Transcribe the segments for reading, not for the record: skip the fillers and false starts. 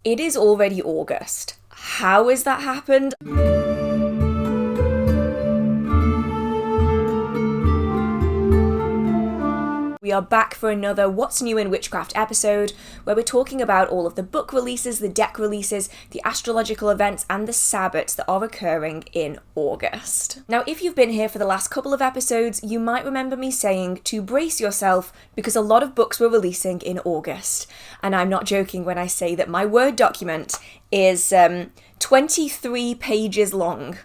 It is already August. How has that happened? We are back for another What's New in Witchcraft episode, where we're talking about all of the book releases, the deck releases, the astrological events, and the Sabbats that are occurring in August. Now, if you've been here for the last couple of episodes, you might remember me saying to brace yourself because a lot of books were releasing in August. And I'm not joking when I say that my Word document is 23 pages long.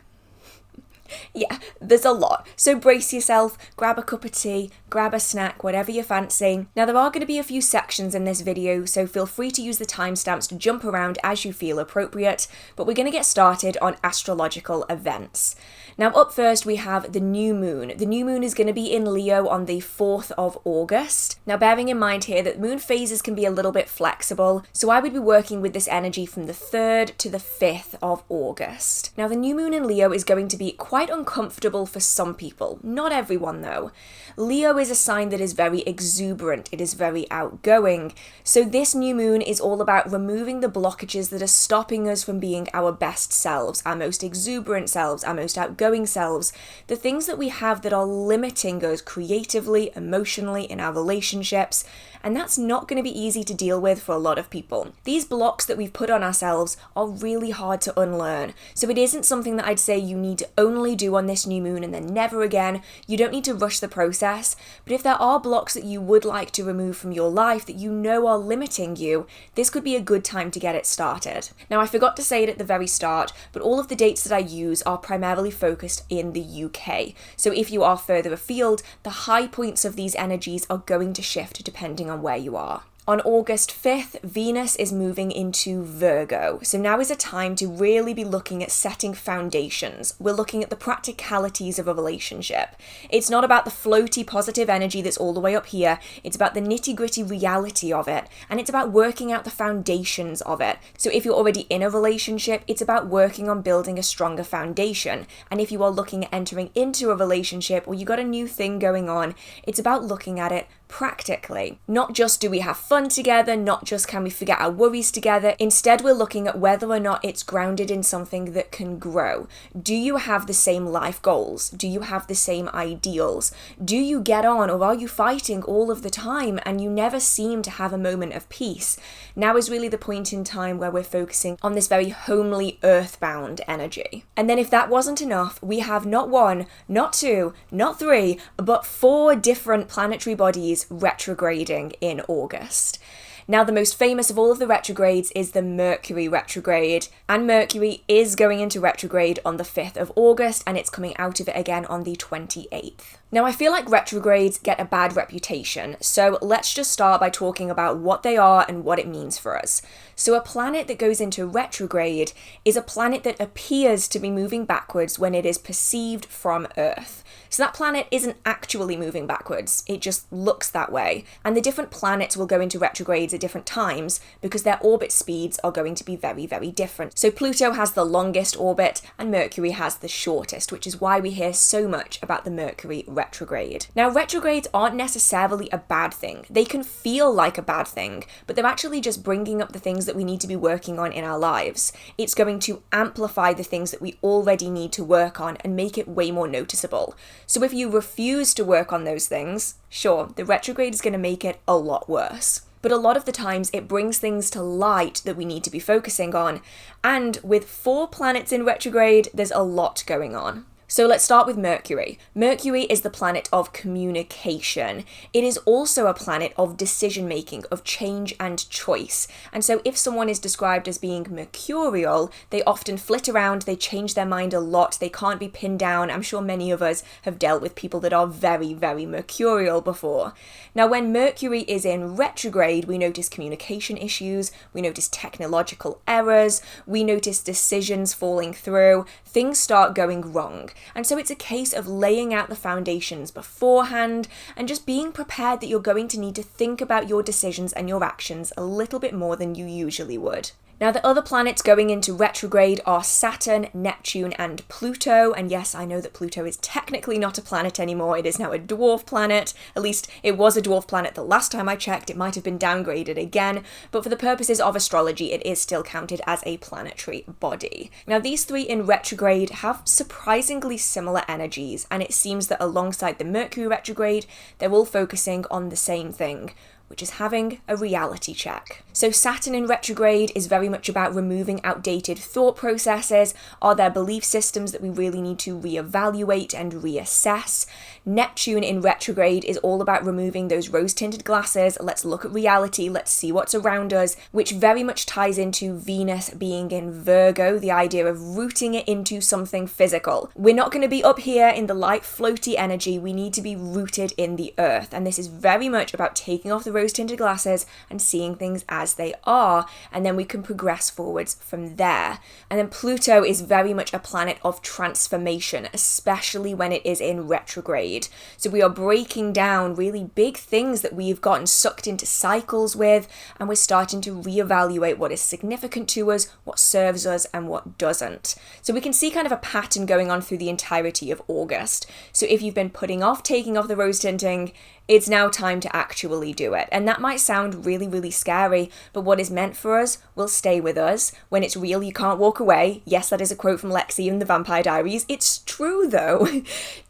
Yeah, there's a lot. So brace yourself, grab a cup of tea, grab a snack, whatever you fancy. Now there are going to be a few sections in this video, so feel free to use the timestamps to jump around as you feel appropriate, but we're going to get started on astrological events. Now up first we have the new moon. The new moon is going to be in Leo on the 4th of August. Now bearing in mind here that moon phases can be a little bit flexible, so I would be working with this energy from the 3rd to the 5th of August. Now the new moon in Leo is going to be quite uncomfortable for some people, not everyone though. Leo is a sign that is very exuberant, it is very outgoing, so this new moon is all about removing the blockages that are stopping us from being our best selves, our most exuberant selves, our most outgoing selves, the things that we have that are limiting us creatively, emotionally, in our relationships, and that's not going to be easy to deal with for a lot of people. These blocks that we've put on ourselves are really hard to unlearn, so it isn't something that I'd say you need to only do on this new moon and then never again. You don't need to rush the process, but if there are blocks that you would like to remove from your life that you know are limiting you, this could be a good time to get it started. Now I forgot to say it at the very start, but all of the dates that I use are primarily focused in the UK, so if you are further afield, the high points of these energies are going to shift depending on where you are. On August 5th, Venus is moving into Virgo, so now is a time to really be looking at setting foundations. We're looking at the practicalities of a relationship. It's not about the floaty positive energy that's all the way up here, it's about the nitty-gritty reality of it, and it's about working out the foundations of it. So if you're already in a relationship, it's about working on building a stronger foundation, and if you are looking at entering into a relationship or you got a new thing going on, it's about looking at it practically. Not just do we have fun together, not just can we forget our worries together, instead we're looking at whether or not it's grounded in something that can grow. Do you have the same life goals? Do you have the same ideals? Do you get on, or are you fighting all of the time and you never seem to have a moment of peace? Now is really the point in time where we're focusing on this very homely, earthbound energy. And then if that wasn't enough, we have not one, not two, not three, but 4 different planetary bodies retrograding in August. Now, the most famous of all of the retrogrades is the Mercury retrograde, and Mercury is going into retrograde on the 5th of August, and it's coming out of it again on the 28th. Now, I feel like retrogrades get a bad reputation, so let's just start by talking about what they are and what it means for us. So a planet that goes into retrograde is a planet that appears to be moving backwards when it is perceived from Earth. So that planet isn't actually moving backwards, it just looks that way. And the different planets will go into retrogrades at different times because their orbit speeds are going to be very, very different. So Pluto has the longest orbit and Mercury has the shortest, which is why we hear so much about the Mercury retrograde. Now, retrogrades aren't necessarily a bad thing. They can feel like a bad thing, but they're actually just bringing up the things that we need to be working on in our lives. It's going to amplify the things that we already need to work on and make it way more noticeable. So if you refuse to work on those things, sure, the retrograde is going to make it a lot worse. But a lot of the times it brings things to light that we need to be focusing on. And with 4 planets in retrograde, there's a lot going on. So let's start with Mercury. Mercury is the planet of communication. It is also a planet of decision making, of change and choice. And so if someone is described as being mercurial, they often flit around, they change their mind a lot, they can't be pinned down. I'm sure many of us have dealt with people that are very, very mercurial before. Now, when Mercury is in retrograde, we notice communication issues, we notice technological errors, we notice decisions falling through, things start going wrong. And so it's a case of laying out the foundations beforehand and just being prepared that you're going to need to think about your decisions and your actions a little bit more than you usually would. Now, the other planets going into retrograde are Saturn, Neptune, and Pluto. And yes, I know that Pluto is technically not a planet anymore. It is now a dwarf planet. At least it was a dwarf planet the last time I checked. It might have been downgraded again. But for the purposes of astrology, it is still counted as a planetary body. Now, these three in retrograde have surprisingly similar energies. And it seems that alongside the Mercury retrograde, they're all focusing on the same thing, which is having a reality check. So Saturn in retrograde is very much about removing outdated thought processes. Are there belief systems that we really need to reevaluate and reassess? Neptune in retrograde is all about removing those rose-tinted glasses. Let's look at reality, let's see what's around us, which very much ties into Venus being in Virgo, the idea of rooting it into something physical. We're not going to be up here in the light floaty energy, we need to be rooted in the earth. And this is very much about taking off the rose-tinted glasses and seeing things as they are, and then we can progress forwards from there. And then Pluto is very much a planet of transformation, especially when it is in retrograde. So we are breaking down really big things that we've gotten sucked into cycles with, and we're starting to reevaluate what is significant to us, what serves us, and what doesn't. So we can see kind of a pattern going on through the entirety of August. So if you've been putting off taking off the rose tinting, it's now time to actually do it. And that might sound really, really scary, but what is meant for us will stay with us. When it's real, you can't walk away. Yes, that is a quote from Lexi in the Vampire Diaries. It's true, though.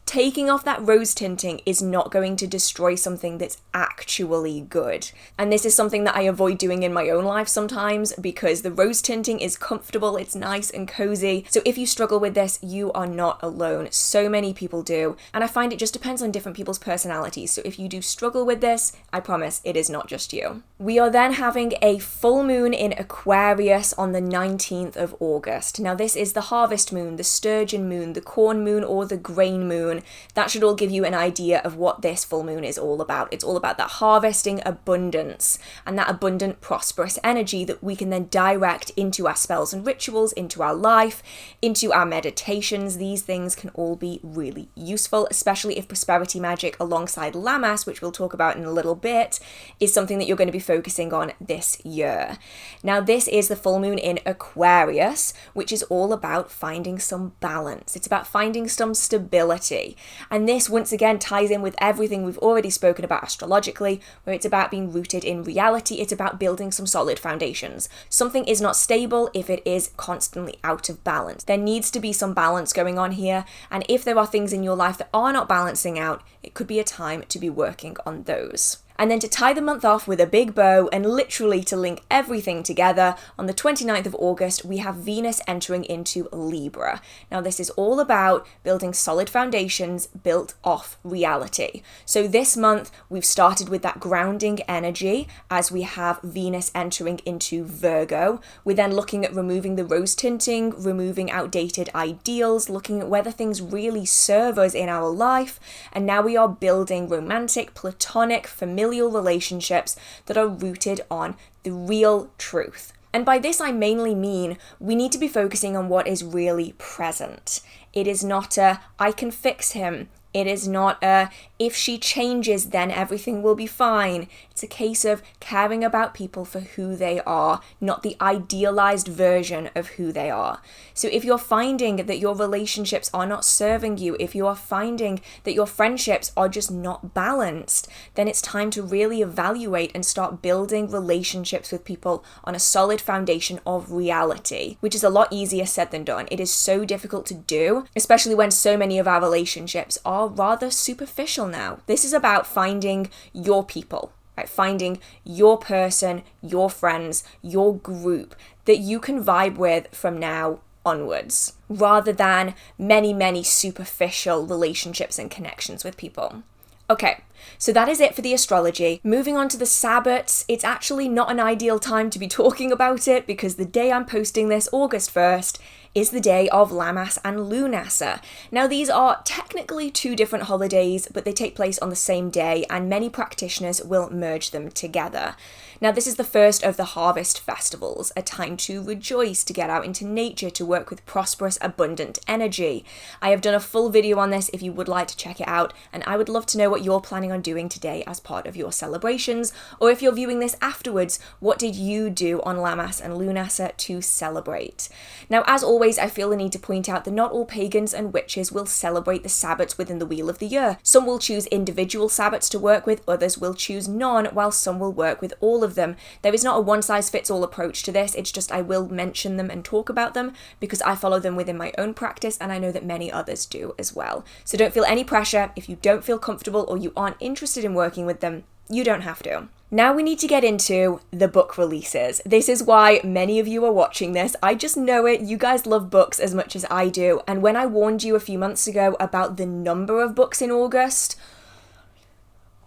Taking off that rose tinting is not going to destroy something that's actually good. And this is something that I avoid doing in my own life sometimes, because the rose tinting is comfortable, it's nice and cozy. So if you struggle with this, you are not alone. So many people do. And I find it just depends on different people's personalities. So if you do struggle with this, I promise it is not just you. We are then having a full moon in Aquarius on the 19th of August. Now this is the harvest moon, the sturgeon moon, the corn moon, or the grain moon. That should all give you an idea of what this full moon is all about. It's all about that harvesting abundance and that abundant, prosperous energy that we can then direct into our spells and rituals, into our life, into our meditations. These things can all be really useful, especially if prosperity magic alongside Lammas, which we'll talk about in a little bit, is something that you're going to be focusing on this year. Now, this is the full moon in Aquarius, which is all about finding some balance. It's about finding some stability. And this, once again, ties in with everything we've already spoken about astrologically, where it's about being rooted in reality. It's about building some solid foundations. Something is not stable if it is constantly out of balance. There needs to be some balance going on here. And if there are things in your life that are not balancing out, it could be a time to be working on those. And then to tie the month off with a big bow and literally to link everything together, on the 29th of August, we have Venus entering into Libra. Now, this is all about building solid foundations built off reality. So this month, we've started with that grounding energy as we have Venus entering into Virgo. We're then looking at removing the rose tinting, removing outdated ideals, looking at whether things really serve us in our life. And now we are building romantic, platonic, familiar relationships that are rooted on the real truth. And by this I mainly mean we need to be focusing on what is really present. It is not a, I can fix him. It is not a, if she changes, then everything will be fine. It's a case of caring about people for who they are, not the idealized version of who they are. So if you're finding that your relationships are not serving you, if you are finding that your friendships are just not balanced, then it's time to really evaluate and start building relationships with people on a solid foundation of reality, which is a lot easier said than done. It is so difficult to do, especially when so many of our relationships are rather superficial now. This is about finding your people, right? Finding your person, your friends, your group that you can vibe with from now onwards, rather than many superficial relationships and connections with people. Okay, so that is it for the astrology. Moving on to the Sabbats, it's actually not an ideal time to be talking about it because the day I'm posting this, August 1st, is the day of Lammas and Lunasa. Now, these are technically two different holidays, but they take place on the same day, and many practitioners will merge them together. Now, this is the first of the harvest festivals, a time to rejoice, to get out into nature, to work with prosperous, abundant energy. I have done a full video on this if you would like to check it out, and I would love to know what you're planning on on doing today as part of your celebrations, or if you're viewing this afterwards, what did you do on Lammas and Lunasa to celebrate? Now, as always, I feel the need to point out that not all pagans and witches will celebrate the Sabbats within the Wheel of the Year. Some will choose individual Sabbats to work with, others will choose none, while some will work with all of them. There is not a one-size-fits-all approach to this, it's just I will mention them and talk about them because I follow them within my own practice, and I know that many others do as well. So don't feel any pressure. If you don't feel comfortable or you aren't interested in working with them, you don't have to. Now we need to get into the book releases. This is why many of you are watching this. I just know it. You guys love books as much as I do. And when I warned you a few months ago about the number of books in August,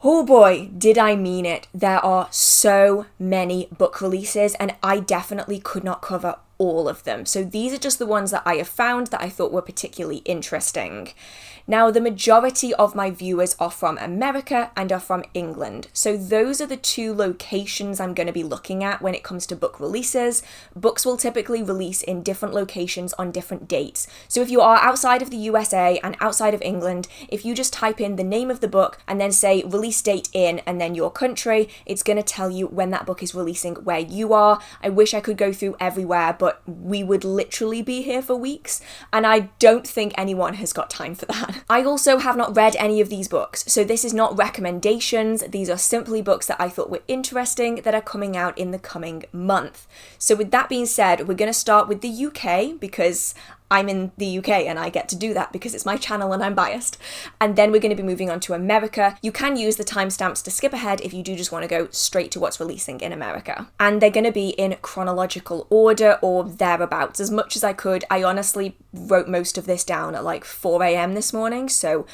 oh boy, did I mean it. There are so many book releases, and I definitely could not cover all of them. So these are just the ones that I have found that I thought were particularly interesting. Now, the majority of my viewers are from America and are from England. So those are the two locations I'm going to be looking at when it comes to book releases. Books will typically release in different locations on different dates. So if you are outside of the USA and outside of England, if you just type in the name of the book and then say release date in and then your country, it's going to tell you when that book is releasing where you are. I wish I could go through everywhere, but we would literally be here for weeks, and I don't think anyone has got time for that. I also have not read any of these books, so this is not recommendations. These are simply books that I thought were interesting that are coming out in the coming month. So with that being said, we're going to start with the UK because I'm in the UK and I get to do that because it's my channel and I'm biased. And then we're going to be moving on to America. You can use the timestamps to skip ahead if you do just want to go straight to what's releasing in America. And they're going to be in chronological order or thereabouts. As much as I could, I honestly wrote most of this down at like 4 a.m. this morning, so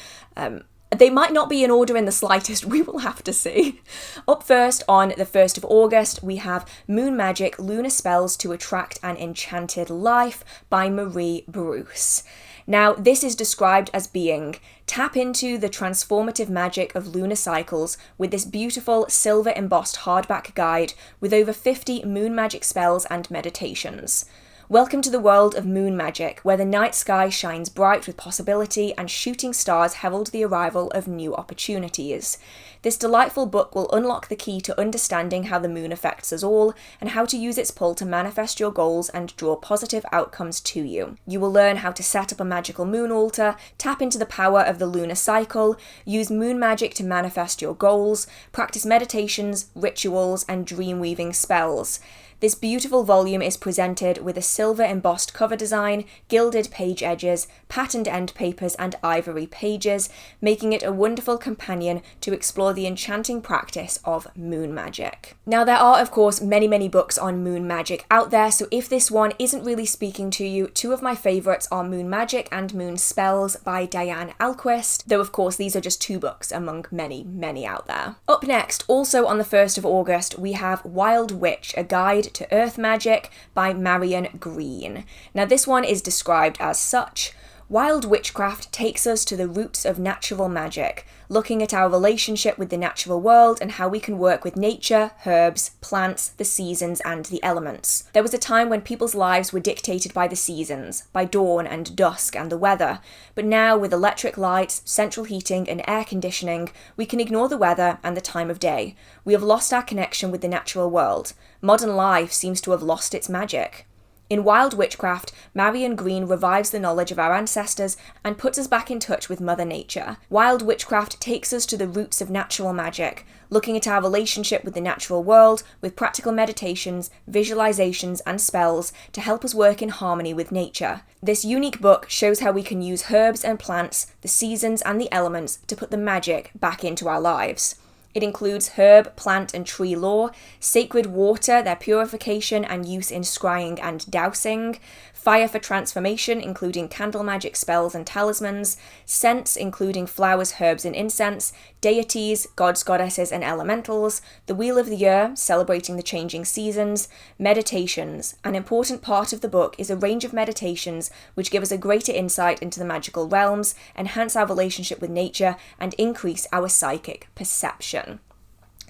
they might not be in order in the slightest, we will have to see. Up first, on the 1st of August, we have Moon Magic, Lunar Spells to Attract an Enchanted Life by Marie Bruce. Now, this is described as being tap into the transformative magic of lunar cycles with this beautiful silver embossed hardback guide with over 50 moon magic spells and meditations. Welcome to the world of moon magic, where the night sky shines bright with possibility and shooting stars herald the arrival of new opportunities. This delightful book will unlock the key to understanding how the moon affects us all and how to use its pull to manifest your goals and draw positive outcomes to you. You will learn how to set up a magical moon altar, tap into the power of the lunar cycle, use moon magic to manifest your goals, practice meditations, rituals, and dream weaving spells. This beautiful volume is presented with a silver embossed cover design, gilded page edges, patterned end papers, and ivory pages, making it a wonderful companion to explore the enchanting practice of moon magic. Now, there are, of course, many books on moon magic out there, so if this one isn't really speaking to you, two of my favourites are Moon Magic and Moon Spells by Diane Alquist, though of course these are just two books among many out there. Up next, also on the 1st of August, we have Wild Witch, a guide to Earth Magic by Marian Green. Now, this one is described as such. Wild Witchcraft takes us to the roots of natural magic, looking at our relationship with the natural world and how we can work with nature, herbs, plants, the seasons, and the elements. There was a time when people's lives were dictated by the seasons, by dawn and dusk and the weather, but now with electric lights, central heating, and air conditioning, we can ignore the weather and the time of day. We have lost our connection with the natural world. Modern life seems to have lost its magic. In Wild Witchcraft, Marian Green revives the knowledge of our ancestors and puts us back in touch with Mother Nature. Wild Witchcraft takes us to the roots of natural magic, looking at our relationship with the natural world with practical meditations, visualizations, and spells to help us work in harmony with nature. This unique book shows how we can use herbs and plants, the seasons, and the elements to put the magic back into our lives. It includes herb, plant, and tree lore, sacred water, their purification and use in scrying and dowsing, fire for transformation, including candle magic spells and talismans, scents, including flowers, herbs, and incense, deities, gods, goddesses, and elementals, the Wheel of the Year, celebrating the changing seasons, meditations. An important part of the book is a range of meditations which give us a greater insight into the magical realms, enhance our relationship with nature, and increase our psychic perception.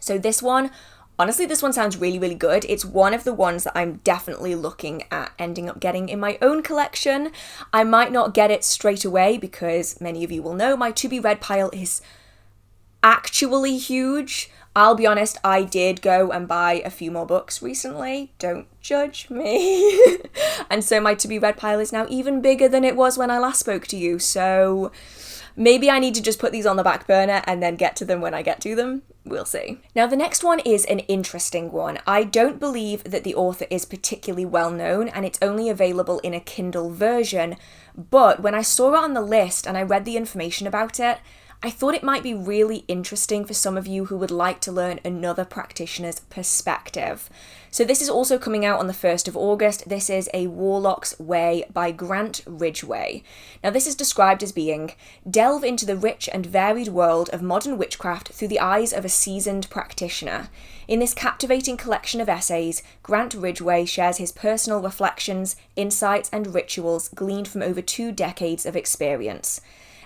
So this one, honestly, this one sounds really good. It's one of the ones that I'm definitely looking at ending up getting in my own collection. I might not get it straight away because many of you will know my to be read pile is actually huge. I'll be honest, I did go and buy a few more books recently. Don't judge me. And so my to-be-read pile is now even bigger than it was when I last spoke to you. So maybe I need to just put these on the back burner and then get to them when I get to them. We'll see. Now, the next one is an interesting one. I don't believe that the author is particularly well known, and it's only available in a Kindle version. But when I saw it on the list and I read the information about it, I thought it might be really interesting for some of you who would like to learn another practitioner's perspective. So this is also coming out on the 1st of August. This is A Warlocks Way by Grant Ridgeway. Now this is described as being, delve into the rich and varied world of modern witchcraft through the eyes of a seasoned practitioner. In this captivating collection of essays, Grant Ridgeway shares his personal reflections, insights, and rituals gleaned from over 2 decades of experience.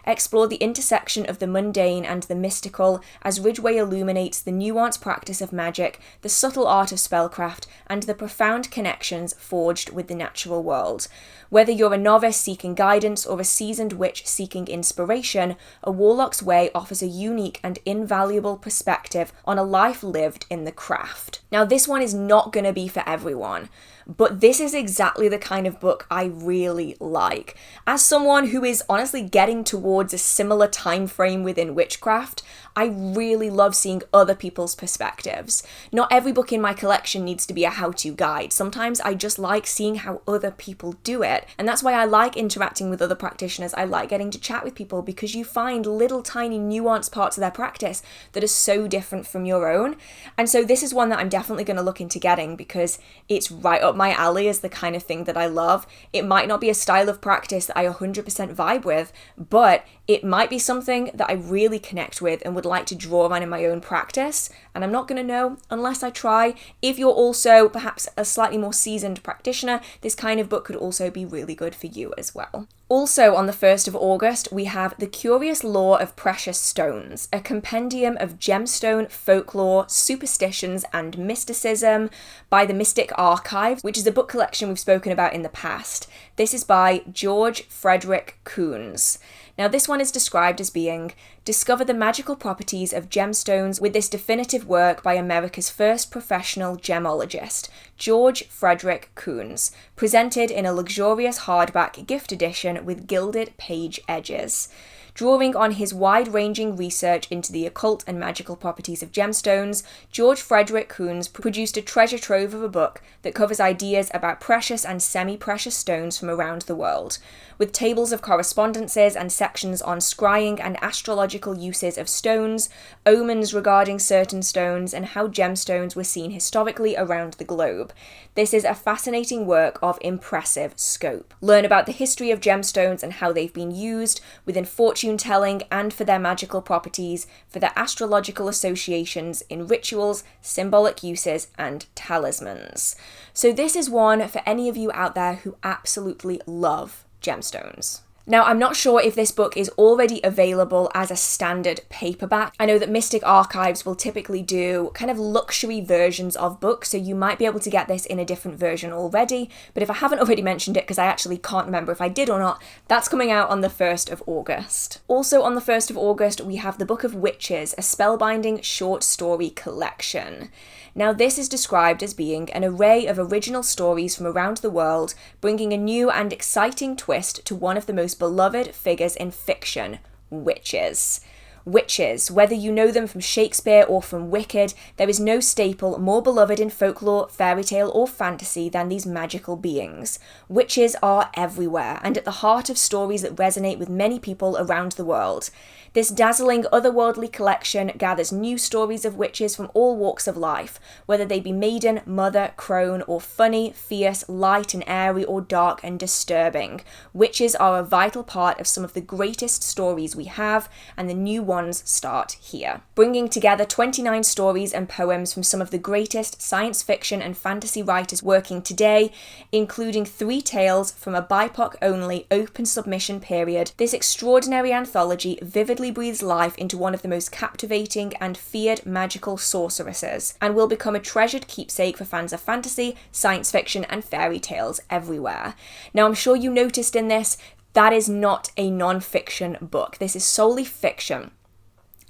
Explore the intersection of the mundane and the mystical as Ridgeway illuminates the nuanced practice of magic, the subtle art of spellcraft, and the profound connections forged with the natural world. Whether you're a novice seeking guidance or a seasoned witch seeking inspiration, A Warlock's Way offers a unique and invaluable perspective on a life lived in the craft. Now, this one is not going to be for everyone, but this is exactly the kind of book I really like. As someone who is honestly getting towards a similar time frame within witchcraft, I really love seeing other people's perspectives. Not every book in my collection needs to be a how-to guide. Sometimes I just like seeing how other people do it. And that's why I like interacting with other practitioners. I like getting to chat with people because you find little tiny nuanced parts of their practice that are so different from your own. And so this is one that I'm definitely going to look into getting because it's right up my alley as the kind of thing that I love. It might not be a style of practice that I 100% vibe with, but it might be something that I really connect with and would like to draw on in my own practice. And I'm not going to know unless I try. If you're also perhaps a slightly more seasoned practitioner, this kind of book could also be really good for you as well. Also on the 1st of August, we have The Curious Lore of Precious Stones, a compendium of gemstone folklore, superstitions, and mysticism by the Mystic Archive, which is a book collection we've spoken about in the past. This is by George Frederick Kunz. Now this one is described as being, discover the magical properties of gemstones with this definitive work by America's first professional gemologist, George Frederick Kunz, presented in a luxurious hardback gift edition with gilded page edges. Drawing on his wide-ranging research into the occult and magical properties of gemstones, George Frederick Kunz produced a treasure trove of a book that covers ideas about precious and semi-precious stones from around the world, with tables of correspondences and sections on scrying and astrological uses of stones, omens regarding certain stones, and how gemstones were seen historically around the globe. This is a fascinating work of impressive scope. Learn about the history of gemstones and how they've been used within fortune-telling and for their magical properties, for their astrological associations in rituals, symbolic uses, and talismans. So this is one for any of you out there who absolutely love gemstones. Now, I'm not sure if this book is already available as a standard paperback. I know that Mystic Archives will typically do kind of luxury versions of books, so you might be able to get this in a different version already, but if I haven't already mentioned it, because I actually can't remember if I did or not, that's coming out on the 1st of August. Also on the 1st of August, we have The Book of Witches, a spellbinding short story collection. Now, this is described as being an array of original stories from around the world, bringing a new and exciting twist to one of the most beloved figures in fiction, witches. Witches, whether you know them from Shakespeare or from Wicked, there is no staple more beloved in folklore, fairy tale, or fantasy than these magical beings. Witches are everywhere, and at the heart of stories that resonate with many people around the world. This dazzling otherworldly collection gathers new stories of witches from all walks of life, whether they be maiden, mother, crone, or funny, fierce, light and airy, or dark and disturbing. Witches are a vital part of some of the greatest stories we have, and the new ones start here. Bringing together 29 stories and poems from some of the greatest science fiction and fantasy writers working today, including 3 tales from a BIPOC-only open submission period, this extraordinary anthology vividly breathes life into one of the most captivating and feared magical sorceresses, and will become a treasured keepsake for fans of fantasy, science fiction, and fairy tales everywhere. Now, I'm sure you noticed in this, that is not a non-fiction book. This is solely fiction.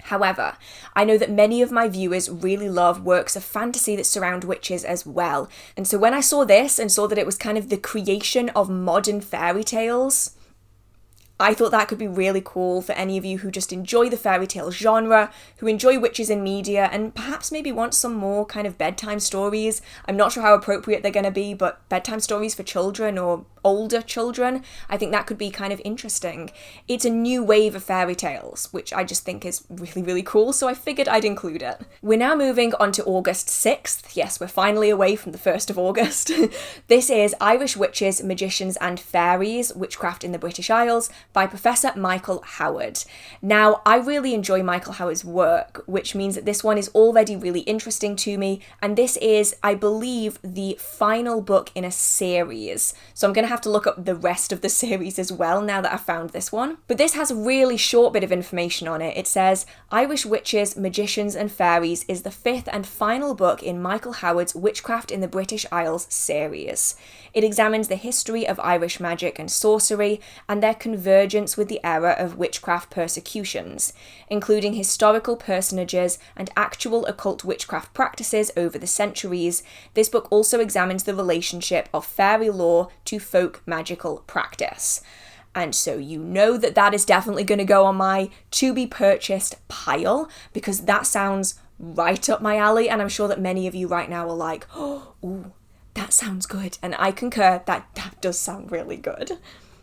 However, I know that many of my viewers really love works of fantasy that surround witches as well. And so when I saw this and saw that it was kind of the creation of modern fairy tales, I thought that could be really cool for any of you who just enjoy the fairy tale genre, who enjoy witches in media, and perhaps maybe want some more kind of bedtime stories. I'm not sure how appropriate they're going to be, but bedtime stories for children or older children, I think that could be kind of interesting. It's a new wave of fairy tales, which I just think is really, really cool, so I figured I'd include it. We're now moving on to August 6th. Yes, we're finally away from the 1st of August. This is Irish Witches, Magicians and Fairies, Witchcraft in the British Isles by Professor Michael Howard. Now, I really enjoy Michael Howard's work, which means that this one is already really interesting to me, and this is, I believe, the final book in a series. So I'm going to have to look up the rest of the series as well now that I've found this one. But this has a really short bit of information on it. It says, Irish Witches, Magicians and Fairies is the 5th and final book in Michael Howard's Witchcraft in the British Isles series. It examines the history of Irish magic and sorcery and their convergence with the era of witchcraft persecutions, including historical personages and actual occult witchcraft practices over the centuries. This book also examines the relationship of fairy lore to folk magical practice. And so you know that that is definitely going to go on my to-be-purchased pile, because that sounds right up my alley, and I'm sure that many of you right now are like, oh, ooh, that sounds good. And I concur, that does sound really good.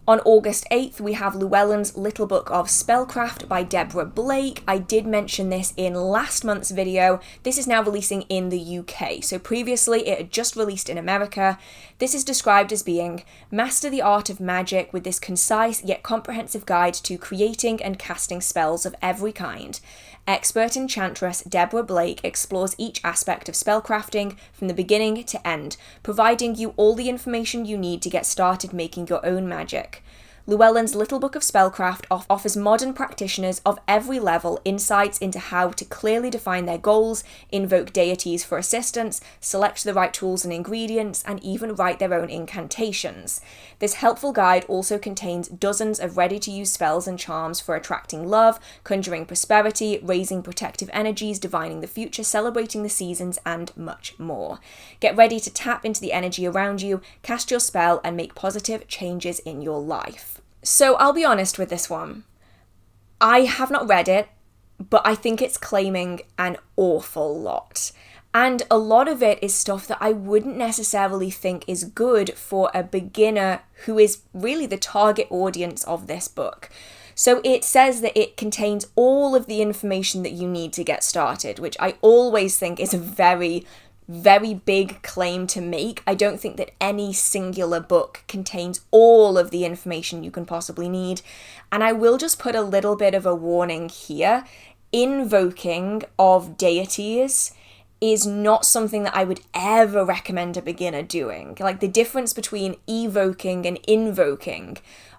On August 8th, we have Llewellyn's Little Book of Spellcraft by Deborah Blake. I did mention this in last month's video. This is now releasing in the UK. So previously it had just released in America. This is described as being master the art of magic with this concise yet comprehensive guide to creating and casting spells of every kind. Expert enchantress Deborah Blake explores each aspect of spellcrafting from the beginning to end, providing you all the information you need to get started making your own magic. Llewellyn's Little Book of Spellcraft offers modern practitioners of every level insights into how to clearly define their goals, invoke deities for assistance, select the right tools and ingredients, and even write their own incantations. This helpful guide also contains dozens of ready-to-use spells and charms for attracting love, conjuring prosperity, raising protective energies, divining the future, celebrating the seasons, and much more. Get ready to tap into the energy around you, cast your spell, and make positive changes in your life. So I'll be honest with this one. I have not read it, but I think it's claiming an awful lot. And a lot of it is stuff that I wouldn't necessarily think is good for a beginner who is really the target audience of this book. So it says that it contains all of the information that you need to get started, which I always think is a very big claim to make. I don't think that any singular book contains all of the information you can possibly need. And I will just put a little bit of a warning here. Invoking of deities is not something that I would ever recommend a beginner doing. Like, the difference between evoking and invoking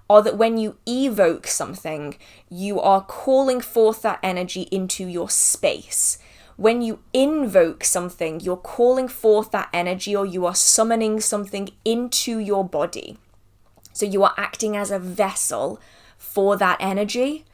are that when you evoke something, you are calling forth that energy into your space. When you invoke something, you're calling forth that energy, or you are summoning something into your body. So you are acting as a vessel for that energy.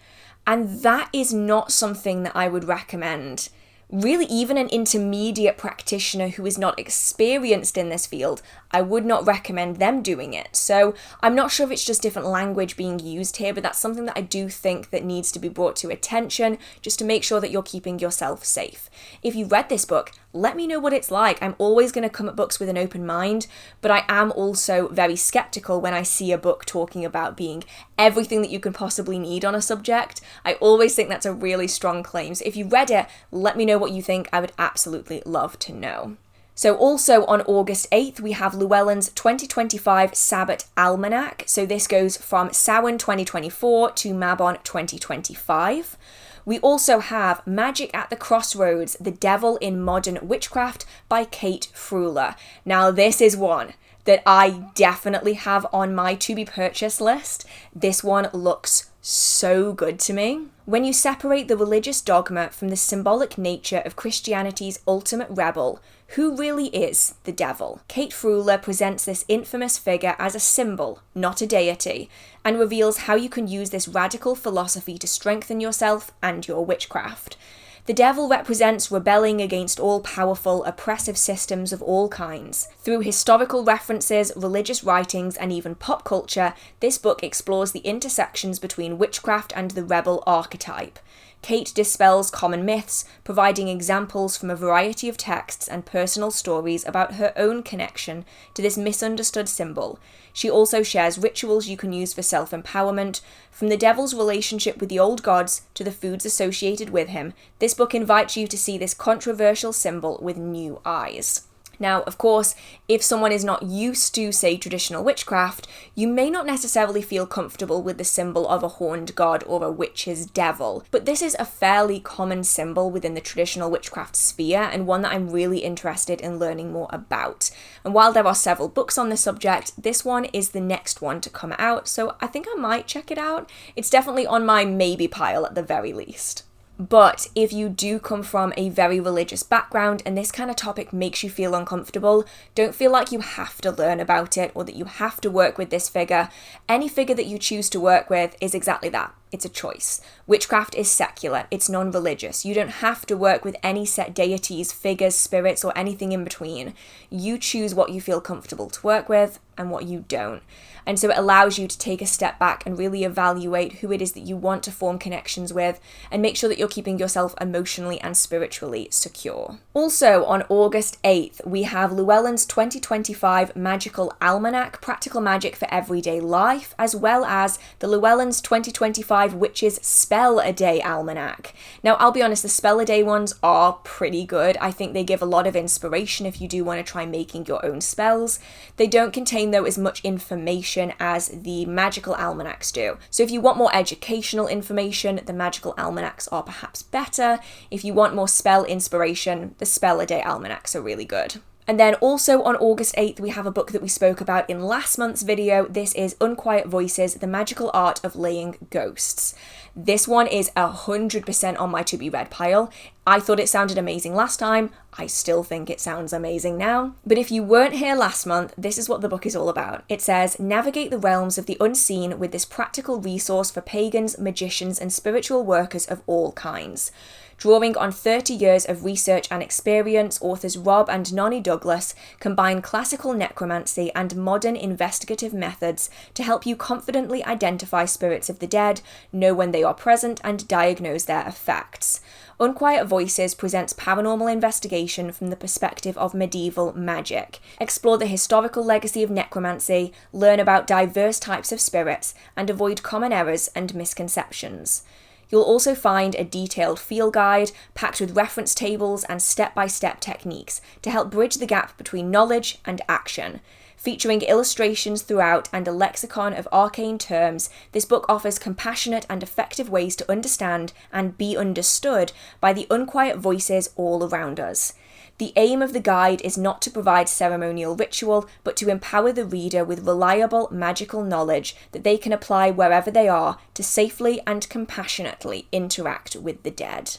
And that is not something that I would recommend. Really, even an intermediate practitioner who is not experienced in this field, I would not recommend them doing it. So I'm not sure if it's just different language being used here, but that's something that I do think that needs to be brought to attention, just to make sure that you're keeping yourself safe. If you read this book, let me know what it's like. I'm always going to come at books with an open mind, but I am also very skeptical when I see a book talking about being everything that you can possibly need on a subject. I always think that's a really strong claim. So if you read it, let me know what you think. I would absolutely love to know. So also on August 8th, we have Llewellyn's 2025 Sabbat Almanac. So this goes from Samhain 2024 to Mabon 2025. We also have Magic at the Crossroads, The Devil in Modern Witchcraft by Kate Frueler. Now this is one that I definitely have on my to-be-purchased list. This one looks so good to me. When you separate the religious dogma from the symbolic nature of Christianity's ultimate rebel, who really is the devil? Kate Frueler presents this infamous figure as a symbol, not a deity, and reveals how you can use this radical philosophy to strengthen yourself and your witchcraft. The devil represents rebelling against all-powerful, oppressive systems of all kinds. Through historical references, religious writings, and even pop culture, this book explores the intersections between witchcraft and the rebel archetype. Kate dispels common myths, providing examples from a variety of texts and personal stories about her own connection to this misunderstood symbol. She also shares rituals you can use for self-empowerment. From the devil's relationship with the old gods to the foods associated with him, this book invites you to see this controversial symbol with new eyes. Now, of course, if someone is not used to, say, traditional witchcraft, you may not necessarily feel comfortable with the symbol of a horned god or a witch's devil, but this is a fairly common symbol within the traditional witchcraft sphere and one that I'm really interested in learning more about. And while there are several books on this subject, this one is the next one to come out, so I think I might check it out. It's definitely on my maybe pile at the very least. But if you do come from a very religious background and this kind of topic makes you feel uncomfortable, don't feel like you have to learn about it or that you have to work with this figure. Any figure that you choose to work with is exactly that. It's a choice. Witchcraft is secular. It's non-religious. You don't have to work with any set deities, figures, spirits, or anything in between. You choose what you feel comfortable to work with and what you don't. And so it allows you to take a step back and really evaluate who it is that you want to form connections with and make sure that you're keeping yourself emotionally and spiritually secure. Also, on August 8th, we have Llewelyns 2025 Magical Almanac, Practical Magic for Everyday Life, as well as the Llewelyns 2025 Witches Spell a Day Almanac. Now, I'll be honest, the Spell a Day ones are pretty good. I think they give a lot of inspiration if you do want to try making your own spells. They don't contain, though, as much information as the magical almanacs do. So if you want more educational information, the magical almanacs are perhaps better. If you want more spell inspiration, the Spell a Day almanacs are really good. And then also on August 8th, we have a book that we spoke about in last month's video. This is Unquiet Voices, The Magical Art of Laying Ghosts. This one is 100% on my to-be-read pile. I thought it sounded amazing last time. I still think it sounds amazing now. But if you weren't here last month, this is what the book is all about. It says, navigate the realms of the unseen with this practical resource for pagans, magicians, and spiritual workers of all kinds. Drawing on 30 years of research and experience, authors Rob and Nonie Douglas combine classical necromancy and modern investigative methods to help you confidently identify spirits of the dead, know when they are present, and diagnose their effects. Unquiet Voices presents paranormal investigation from the perspective of medieval magic. Explore the historical legacy of necromancy, learn about diverse types of spirits, and avoid common errors and misconceptions. You'll also find a detailed field guide packed with reference tables and step-by-step techniques to help bridge the gap between knowledge and action. Featuring illustrations throughout and a lexicon of arcane terms, this book offers compassionate and effective ways to understand and be understood by the unquiet voices all around us. The aim of the guide is not to provide ceremonial ritual, but to empower the reader with reliable magical knowledge that they can apply wherever they are to safely and compassionately interact with the dead.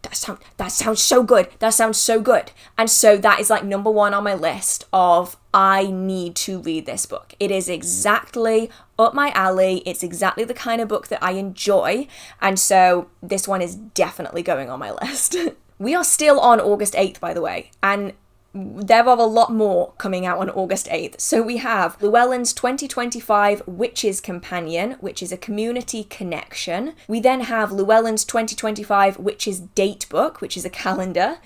That sounds so good. That sounds so good. And so that is like number one on my list of I need to read this book. It is exactly up my alley. It's exactly the kind of book that I enjoy. And so this one is definitely going on my list. We are still on August 8th, by the way, and there are a lot more coming out on August 8th. So we have Llewelyns 2025 Witches Companion, which is a community connection. We then have Llewelyns 2025 Witches Datebook, which is a calendar.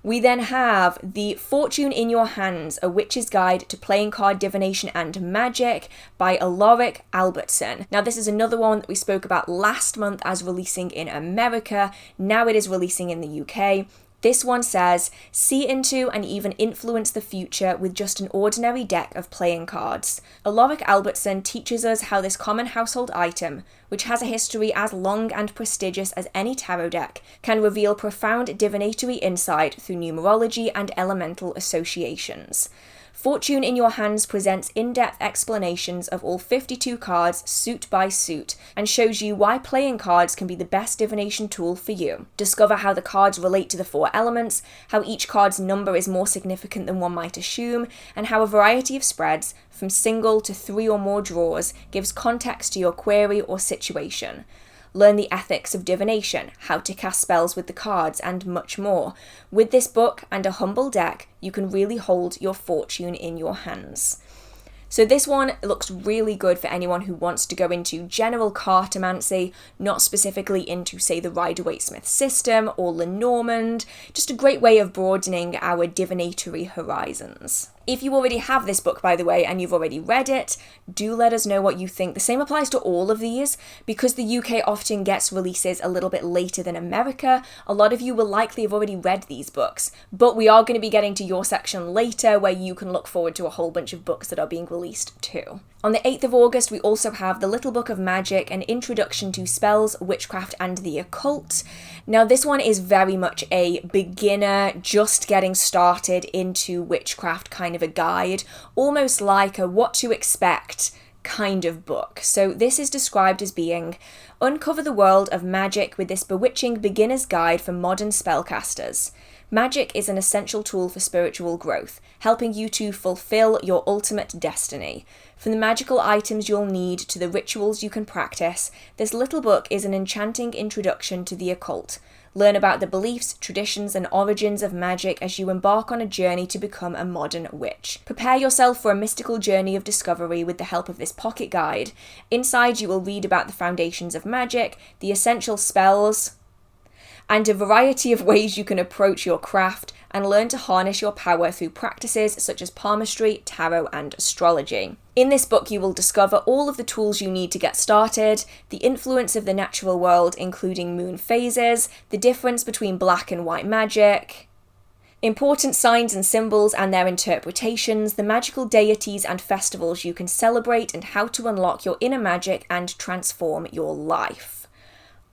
We then have The Fortune in Your Hands, A Witch's Guide to Playing Card Divination and Magic by Alaric Albertsson. Now this is another one that we spoke about last month as releasing in America. Now it is releasing in the UK. This one says, see into and even influence the future with just an ordinary deck of playing cards. Alaric Albertsson teaches us how this common household item, which has a history as long and prestigious as any tarot deck, can reveal profound divinatory insight through numerology and elemental associations. Fortune in Your Hands presents in-depth explanations of all 52 cards suit by suit and shows you why playing cards can be the best divination tool for you. Discover how the cards relate to the 4 elements, how each card's number is more significant than one might assume, and how a variety of spreads, from single to 3 or more draws, gives context to your query or situation. Learn the ethics of divination, how to cast spells with the cards, and much more. With this book and a humble deck, you can really hold your fortune in your hands. So this one looks really good for anyone who wants to go into general cartomancy, not specifically into, say, the Rider-Waite-Smith system or Lenormand. Just a great way of broadening our divinatory horizons. If you already have this book, by the way, and you've already read it, do let us know what you think. The same applies to all of these. Because the UK often gets releases a little bit later than America, a lot of you will likely have already read these books. But we are going to be getting to your section later, where you can look forward to a whole bunch of books that are being released too. On the 8th of August, we also have The Little Book of Magic, an introduction to spells, witchcraft, and the occult. Now, this one is very much a beginner, just getting started into witchcraft kind of a guide, almost like a what to expect kind of book. So this is described as being uncover the world of magic with this bewitching beginner's guide for modern spellcasters. Magic is an essential tool for spiritual growth, helping you to fulfill your ultimate destiny. From the magical items you'll need to the rituals you can practice, this little book is an enchanting introduction to the occult. Learn about the beliefs, traditions, and origins of magic as you embark on a journey to become a modern witch. Prepare yourself for a mystical journey of discovery with the help of this pocket guide. Inside, you will read about the foundations of magic, the essential spells, and a variety of ways you can approach your craft and learn to harness your power through practices such as palmistry, tarot, and astrology. In this book, you will discover all of the tools you need to get started, the influence of the natural world, including moon phases, the difference between black and white magic, important signs and symbols and their interpretations, the magical deities and festivals you can celebrate, and how to unlock your inner magic and transform your life.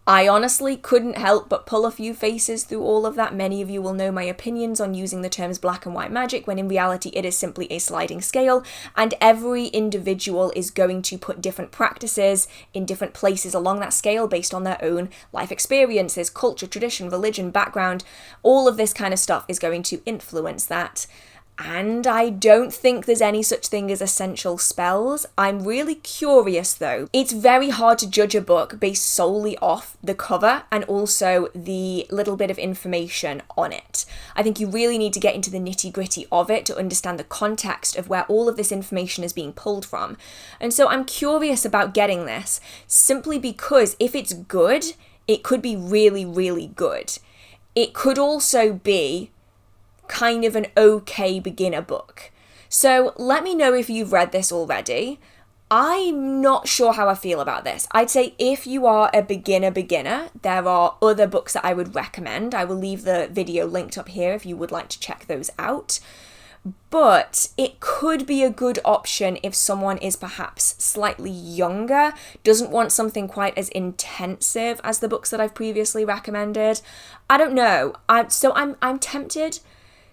I honestly couldn't help but pull a few faces through all of that. Many of you will know my opinions on using the terms black and white magic, when in reality it is simply a sliding scale, and every individual is going to put different practices in different places along that scale based on their own life experiences, culture, tradition, religion, background. All of this kind of stuff is going to influence that. And I don't think there's any such thing as essential spells. I'm really curious though. It's very hard to judge a book based solely off the cover and also the little bit of information on it. I think you really need to get into the nitty-gritty of it to understand the context of where all of this information is being pulled from. And so I'm curious about getting this, simply because if it's good, it could be really, really good. It could also be kind of an okay beginner book. So let me know if you've read this already. I'm not sure how I feel about this. I'd say if you are a beginner, there are other books that I would recommend. I will leave the video linked up here if you would like to check those out. But it could be a good option if someone is perhaps slightly younger, doesn't want something quite as intensive as the books that I've previously recommended. I don't know. I'm tempted,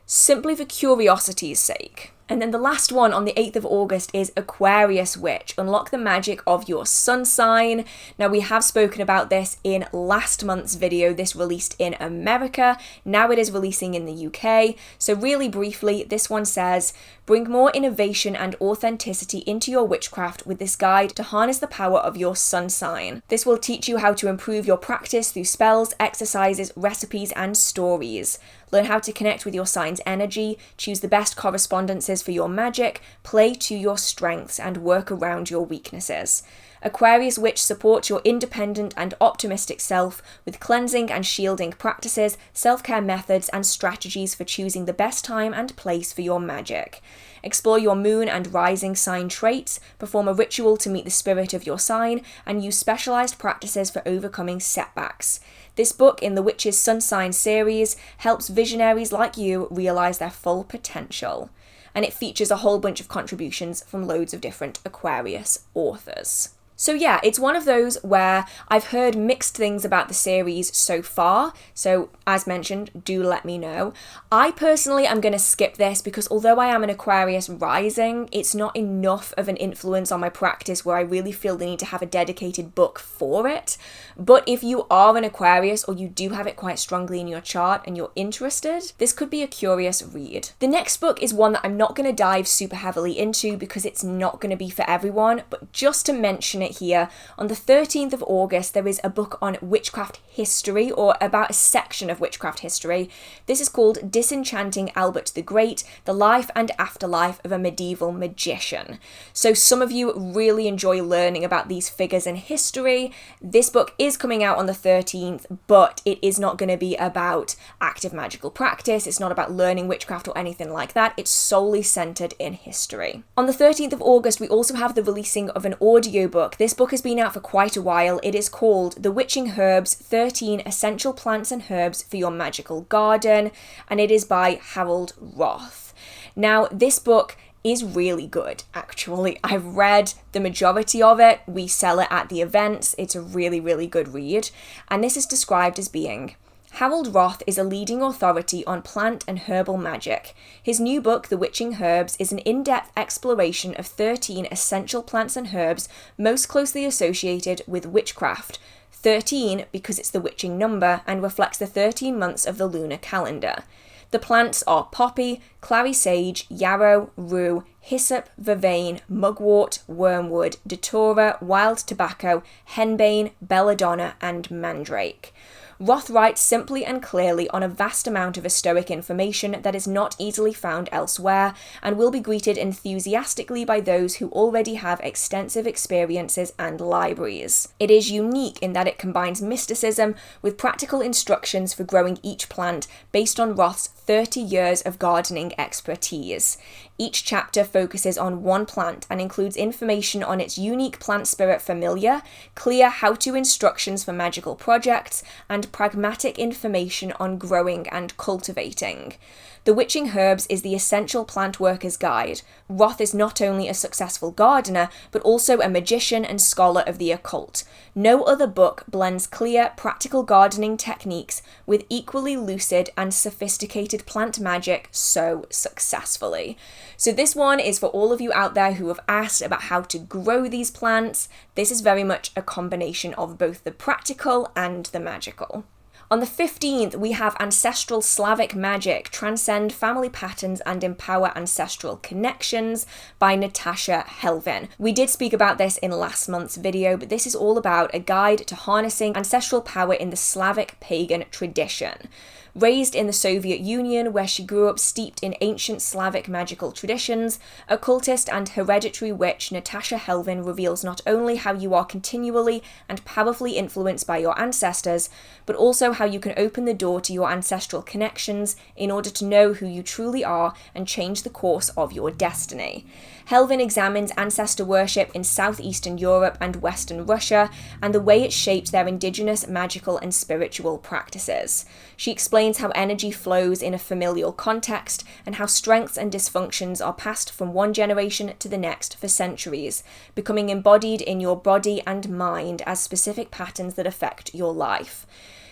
simply for curiosity's sake. And then the last one on the 8th of August is Aquarius Witch. Unlock the magic of your sun sign. Now, we have spoken about this in last month's video. This released in America. Now it is releasing in the UK. So really briefly, this one says, bring more innovation and authenticity into your witchcraft with this guide to harness the power of your sun sign. This will teach you how to improve your practice through spells, exercises, recipes, and stories. Learn how to connect with your sign's energy, choose the best correspondences for your magic, play to your strengths, and work around your weaknesses. Aquarius Witch supports your independent and optimistic self with cleansing and shielding practices, self-care methods, and strategies for choosing the best time and place for your magic. Explore your moon and rising sign traits, perform a ritual to meet the spirit of your sign, and use specialized practices for overcoming setbacks. This book in the Witch's Sun Sign series helps visionaries like you realize their full potential. And it features a whole bunch of contributions from loads of different Aquarius authors. So yeah, it's one of those where I've heard mixed things about the series so far, so as mentioned, do let me know. I personally am going to skip this because although I am an Aquarius rising, it's not enough of an influence on my practice where I really feel the need to have a dedicated book for it. But if you are an Aquarius or you do have it quite strongly in your chart and you're interested, this could be a curious read. The next book is one that I'm not going to dive super heavily into because it's not going to be for everyone, but just to mention it here, on the 13th of August there is a book on witchcraft history, or about a section of witchcraft history. This is called Disenchanting Albert the Great, the Life and Afterlife of a Medieval Magician. So some of you really enjoy learning about these figures in history. This book is coming out on the 13th, but it is not going to be about active magical practice, it's not about learning witchcraft or anything like that, it's solely centered in history. On the 13th of August we also have the releasing of an audiobook. This book has been out for quite a while. It is called The Witching Herbs, 13 Essential Plants and Herbs for Your Magical Garden, and it is by Harold Roth. Now, this book is really good, actually. I've read the majority of it. We sell it at the events. It's a really, really good read. And this is described as being: Harold Roth is a leading authority on plant and herbal magic. His new book, The Witching Herbs, is an in-depth exploration of 13 essential plants and herbs most closely associated with witchcraft. 13 because it's the witching number and reflects the 13 months of the lunar calendar. The plants are poppy, clary sage, yarrow, rue, hyssop, vervain, mugwort, wormwood, datura, wild tobacco, henbane, belladonna, and mandrake. Roth writes simply and clearly on a vast amount of historic information that is not easily found elsewhere, and will be greeted enthusiastically by those who already have extensive experiences and libraries. It is unique in that it combines mysticism with practical instructions for growing each plant based on Roth's 30 years of gardening expertise. Each chapter focuses on one plant and includes information on its unique plant spirit familiar, clear how-to instructions for magical projects, and pragmatic information on growing and cultivating. The Witching Herbs is the essential plant worker's guide. Roth is not only a successful gardener, but also a magician and scholar of the occult. No other book blends clear, practical gardening techniques with equally lucid and sophisticated plant magic so successfully. So this one is for all of you out there who have asked about how to grow these plants. This is very much a combination of both the practical and the magical. On the 15th, we have Ancestral Slavic Magic, Transcend Family Patterns and Empower Ancestral Connections by Natasha Helvin. We did speak about this in last month's video, but this is all about a guide to harnessing ancestral power in the Slavic pagan tradition. Raised in the Soviet Union, where she grew up steeped in ancient Slavic magical traditions, occultist and hereditary witch Natasha Helvin reveals not only how you are continually and powerfully influenced by your ancestors, but also how you can open the door to your ancestral connections in order to know who you truly are and change the course of your destiny. Helvin examines ancestor worship in southeastern Europe and western Russia and the way it shaped their indigenous magical and spiritual practices. She explains how energy flows in a familial context and how strengths and dysfunctions are passed from one generation to the next for centuries, becoming embodied in your body and mind as specific patterns that affect your life.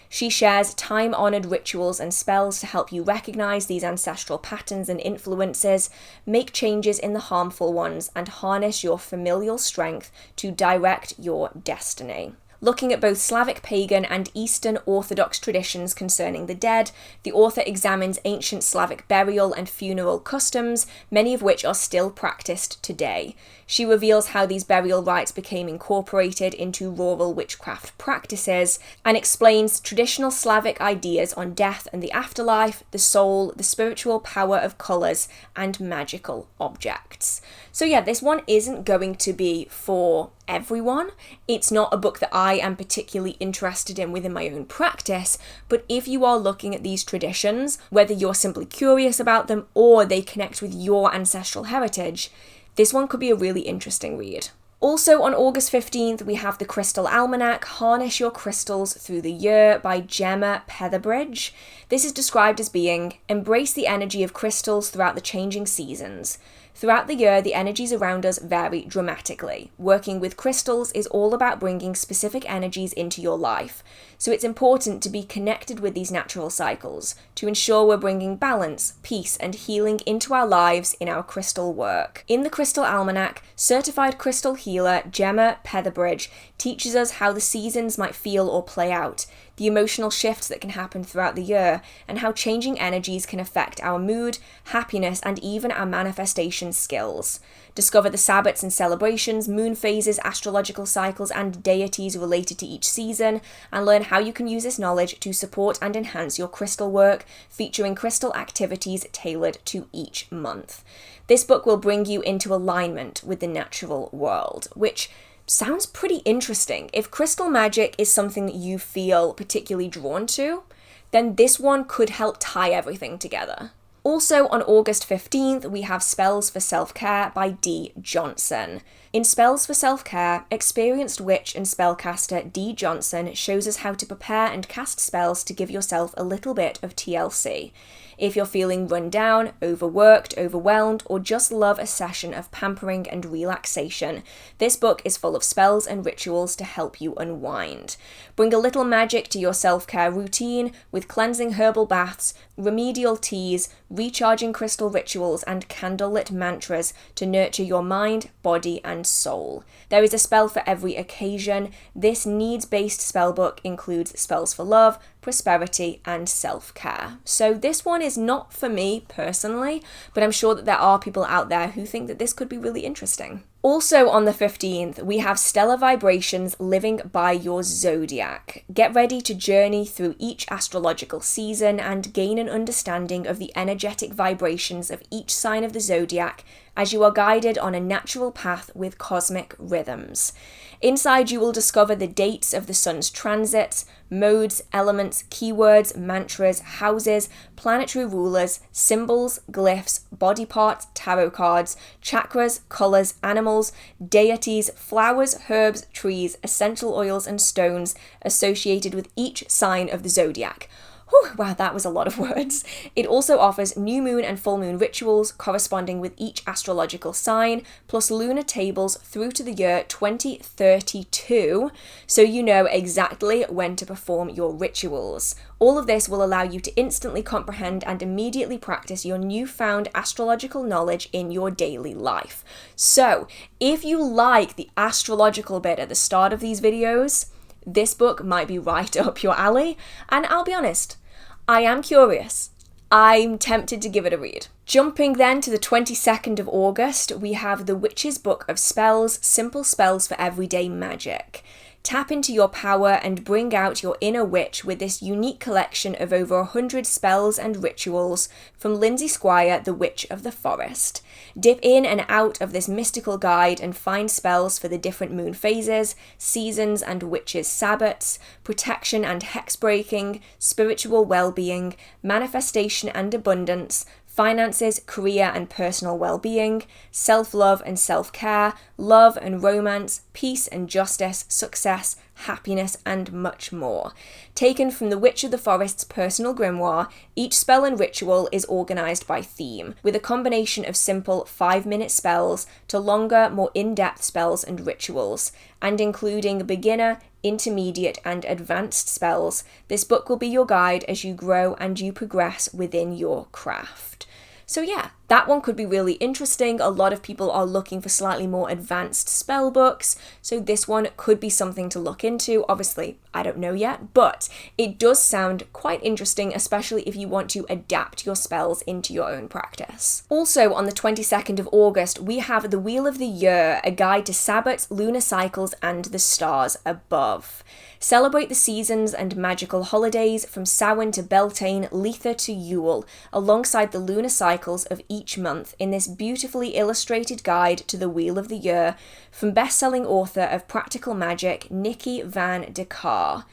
She shares time-honoured rituals and spells to help you recognise these ancestral patterns and influences, make changes in the harmful ones, and harness your familial strength to direct your destiny. Looking at both Slavic pagan and Eastern Orthodox traditions concerning the dead, the author examines ancient Slavic burial and funeral customs, many of which are still practiced today. She reveals how these burial rites became incorporated into rural witchcraft practices, and explains traditional Slavic ideas on death and the afterlife, the soul, the spiritual power of colours, and magical objects. So yeah, this one isn't going to be for everyone. It's not a book that I am particularly interested in within my own practice, but if you are looking at these traditions, whether you're simply curious about them or they connect with your ancestral heritage, this one could be a really interesting read. Also on August 15th, we have the Crystal Almanac, Harness Your Crystals Through the Year by Gemma Petherbridge. This is described as being, embrace the energy of crystals throughout the changing seasons. Throughout the year, the energies around us vary dramatically. Working with crystals is all about bringing specific energies into your life, so it's important to be connected with these natural cycles to ensure we're bringing balance, peace, and healing into our lives in our crystal work. In the Crystal Almanac, certified crystal healer Gemma Petherbridge teaches us how the seasons might feel or play out, the emotional shifts that can happen throughout the year, and how changing energies can affect our mood, happiness, and even our manifestation skills. Discover the Sabbats and celebrations, moon phases, astrological cycles, and deities related to each season, and learn how you can use this knowledge to support and enhance your crystal work, featuring crystal activities tailored to each month. This book will bring you into alignment with the natural world, which sounds pretty interesting. If crystal magic is something that you feel particularly drawn to, then this one could help tie everything together. Also on August 15th, we have Spells for Self-Care by Dee Johnson. In Spells for Self-Care, experienced witch and spellcaster Dee Johnson shows us how to prepare and cast spells to give yourself a little bit of TLC. If you're feeling run down, overworked, overwhelmed, or just love a session of pampering and relaxation, this book is full of spells and rituals to help you unwind. Bring a little magic to your self-care routine with cleansing herbal baths, remedial teas, recharging crystal rituals, and candlelit mantras to nurture your mind, body, and soul. There is a spell for every occasion. This needs-based spellbook includes spells for love, prosperity, and self-care. So this one is not for me personally, but I'm sure that there are people out there who think that this could be really interesting. Also on the 15th, we have Stellar Vibrations Living by Your Zodiac. Get ready to journey through each astrological season and gain an understanding of the energetic vibrations of each sign of the zodiac as you are guided on a natural path with cosmic rhythms. Inside, you will discover the dates of the sun's transits, modes, elements, keywords, mantras, houses, planetary rulers, symbols, glyphs, body parts, tarot cards, chakras, colours, animals, deities, flowers, herbs, trees, essential oils, and stones associated with each sign of the zodiac. Wow, that was a lot of words. It also offers new moon and full moon rituals corresponding with each astrological sign, plus lunar tables through to the year 2032, so you know exactly when to perform your rituals. All of this will allow you to instantly comprehend and immediately practice your newfound astrological knowledge in your daily life. So, if you like the astrological bit at the start of these videos, this book might be right up your alley, and I'll be honest, I am curious. I'm tempted to give it a read. Jumping then to the 22nd of August, we have The Witch's Book of Spells, Simple Spells for Everyday Magic. Tap into your power and bring out your inner witch with this unique collection of over 100 spells and rituals from Lindsay Squire, the Witch of the Forest. Dip in and out of this mystical guide and find spells for the different moon phases, seasons and witches' sabbats, protection and hex breaking, spiritual well-being, manifestation and abundance, finances, career and personal well-being, self-love and self-care, love and romance, peace and justice, success, happiness, and much more. Taken from the Witch of the Forest's personal grimoire, each spell and ritual is organised by theme, with a combination of simple 5-minute spells to longer, more in-depth spells and rituals, and including beginner, intermediate, and advanced spells. This book will be your guide as you grow and you progress within your craft. So yeah, that one could be really interesting. A lot of people are looking for slightly more advanced spell books, so this one could be something to look into. Obviously, I don't know yet, but it does sound quite interesting, especially if you want to adapt your spells into your own practice. Also, on the 22nd of August, we have The Wheel of the Year, a guide to Sabbats, lunar cycles, and the stars above. Celebrate the seasons and magical holidays from Samhain to Beltane, Letha to Yule, alongside the lunar cycles of each month in this beautifully illustrated guide to the Wheel of the Year from best-selling author of Practical Magic, Nikki Van de Kar.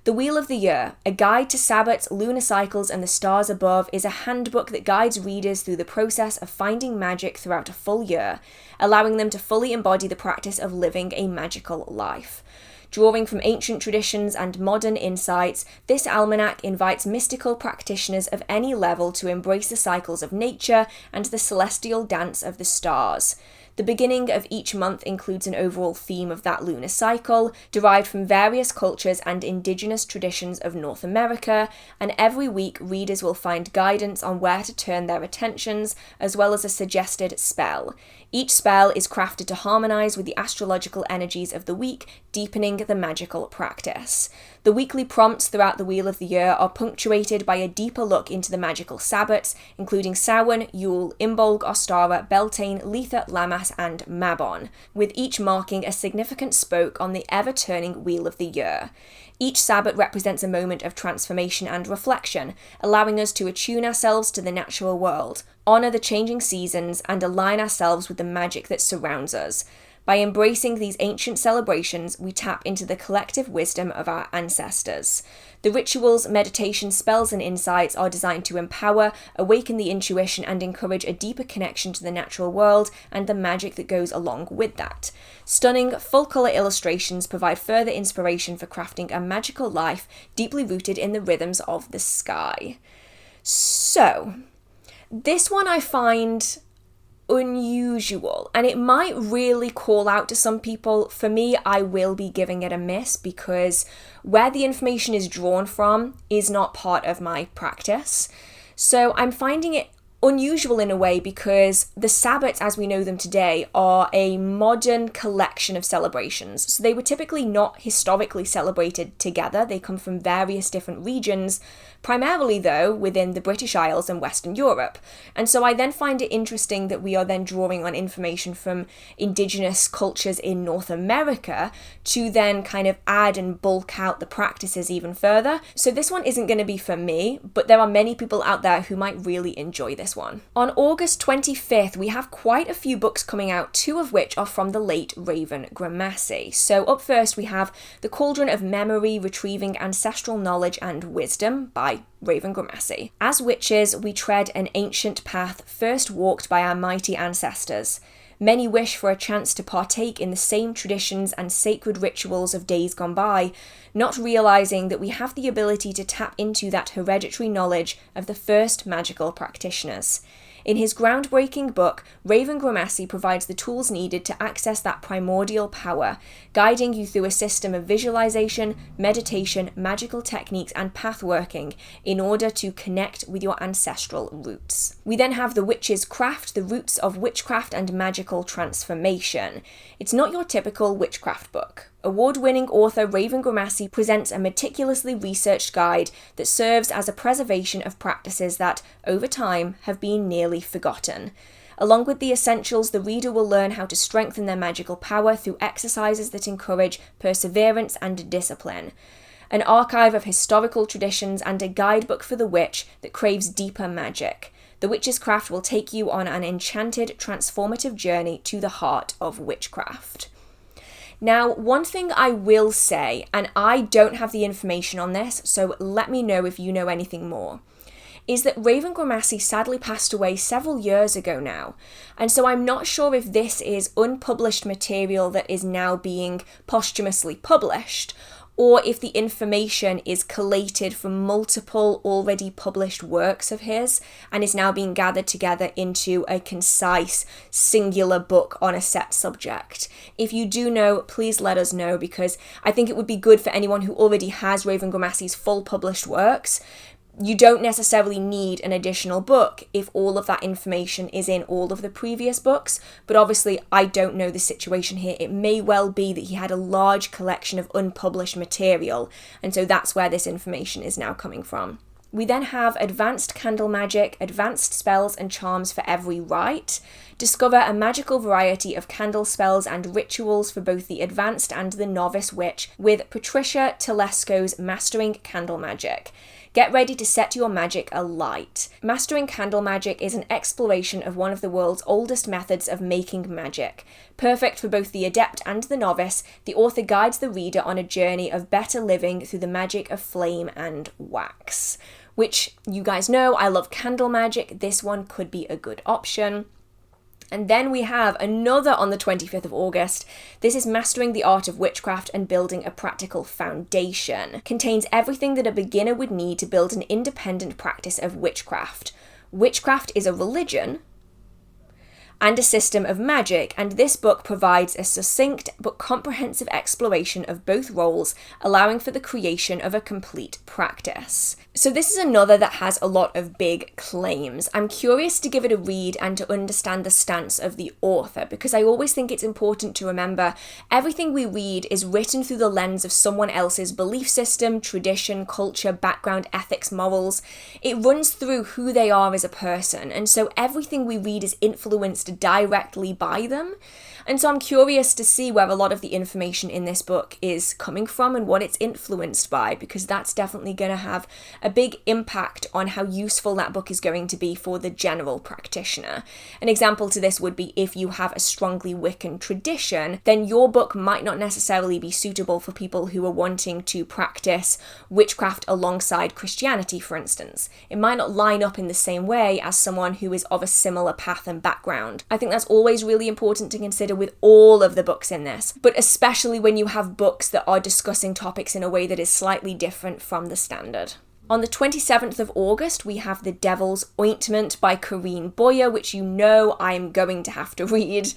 The Wheel of the Year, a guide to Sabbats, lunar cycles, and the stars above, is a handbook that guides readers through the process of finding magic throughout a full year, allowing them to fully embody the practice of living a magical life. Drawing from ancient traditions and modern insights, this almanac invites mystical practitioners of any level to embrace the cycles of nature and the celestial dance of the stars. The beginning of each month includes an overall theme of that lunar cycle, derived from various cultures and indigenous traditions of North America, and every week readers will find guidance on where to turn their attentions, as well as a suggested spell. Each spell is crafted to harmonise with the astrological energies of the week, deepening the magical practice. The weekly prompts throughout the Wheel of the Year are punctuated by a deeper look into the magical Sabbats, including Samhain, Yule, Imbolg, Ostara, Beltane, Letha, Lammas, and Mabon, with each marking a significant spoke on the ever-turning Wheel of the Year. Each Sabbat represents a moment of transformation and reflection, allowing us to attune ourselves to the natural world, honour the changing seasons, and align ourselves with the magic that surrounds us. By embracing these ancient celebrations, we tap into the collective wisdom of our ancestors. The rituals, meditations, spells, and insights are designed to empower, awaken the intuition, and encourage a deeper connection to the natural world and the magic that goes along with that. Stunning, full-colour illustrations provide further inspiration for crafting a magical life deeply rooted in the rhythms of the sky. So, this one I find unusual, and it might really call out to some people. For me, I will be giving it a miss because where the information is drawn from is not part of my practice. So I'm finding it unusual in a way because the Sabbats as we know them today are a modern collection of celebrations. So they were typically not historically celebrated together. They come from various different regions, primarily though within the British Isles and Western Europe. And so I then find it interesting that we are then drawing on information from indigenous cultures in North America to then kind of add and bulk out the practices even further. So this one isn't going to be for me, but there are many people out there who might really enjoy this one. On August 25th, we have quite a few books coming out, two of which are from the late Raven Grimassi. So up first we have The Cauldron of Memory, Retrieving Ancestral Knowledge and Wisdom by Raven Grimassi. As witches, we tread an ancient path first walked by our mighty ancestors. Many wish for a chance to partake in the same traditions and sacred rituals of days gone by, not realizing that we have the ability to tap into that hereditary knowledge of the first magical practitioners. In his groundbreaking book, Raven Grimassi provides the tools needed to access that primordial power, guiding you through a system of visualization, meditation, magical techniques, and pathworking in order to connect with your ancestral roots. We then have The Witch's Craft, The Roots of Witchcraft and Magical Transformation. It's not your typical witchcraft book. Award-winning author Raven Grimassi presents a meticulously researched guide that serves as a preservation of practices that, over time, have been nearly forgotten. Along with the essentials, the reader will learn how to strengthen their magical power through exercises that encourage perseverance and discipline. An archive of historical traditions and a guidebook for the witch that craves deeper magic. The Witch's Craft will take you on an enchanted, transformative journey to the heart of witchcraft. Now, one thing I will say, and I don't have the information on this, so let me know if you know anything more, is that Raven Grimassi sadly passed away several years ago now, and so I'm not sure if this is unpublished material that is now being posthumously published, or if the information is collated from multiple already published works of his and is now being gathered together into a concise, singular book on a set subject. If you do know, please let us know, because I think it would be good for anyone who already has Raven Grimassi's full published works. You don't necessarily need an additional book if all of that information is in all of the previous books, but obviously I don't know the situation here. It may well be that he had a large collection of unpublished material, and so that's where this information is now coming from. We then have Advanced Candle Magic, Advanced Spells and Charms for Every Rite, Discover a magical variety of candle spells and rituals for both the advanced and the novice witch with Patricia Telesco's Mastering Candle Magic. Get ready to set your magic alight. Mastering Candle Magic is an exploration of one of the world's oldest methods of making magic. Perfect for both the adept and the novice, the author guides the reader on a journey of better living through the magic of flame and wax. Which, you guys know, I love candle magic. This one could be a good option. And then we have another on the 25th of August. This is Mastering the Art of Witchcraft and Building a Practical Foundation. Contains everything that a beginner would need to build an independent practice of witchcraft. Witchcraft is a religion and a system of magic, and this book provides a succinct but comprehensive exploration of both roles, allowing for the creation of a complete practice. So this is another that has a lot of big claims. I'm curious to give it a read and to understand the stance of the author, because I always think it's important to remember everything we read is written through the lens of someone else's belief system, tradition, culture, background, ethics, morals. It runs through who they are as a person, and so everything we read is influenced directly by them. And so I'm curious to see where a lot of the information in this book is coming from and what it's influenced by, because that's definitely going to have a big impact on how useful that book is going to be for the general practitioner. An example to this would be if you have a strongly Wiccan tradition, then your book might not necessarily be suitable for people who are wanting to practice witchcraft alongside Christianity, for instance. It might not line up in the same way as someone who is of a similar path and background. I think that's always really important to consider with all of the books in this, but especially when you have books that are discussing topics in a way that is slightly different from the standard. On the 27th of August, we have The Devils Ointment by Corinne Boyer, which you know I'm going to have to read.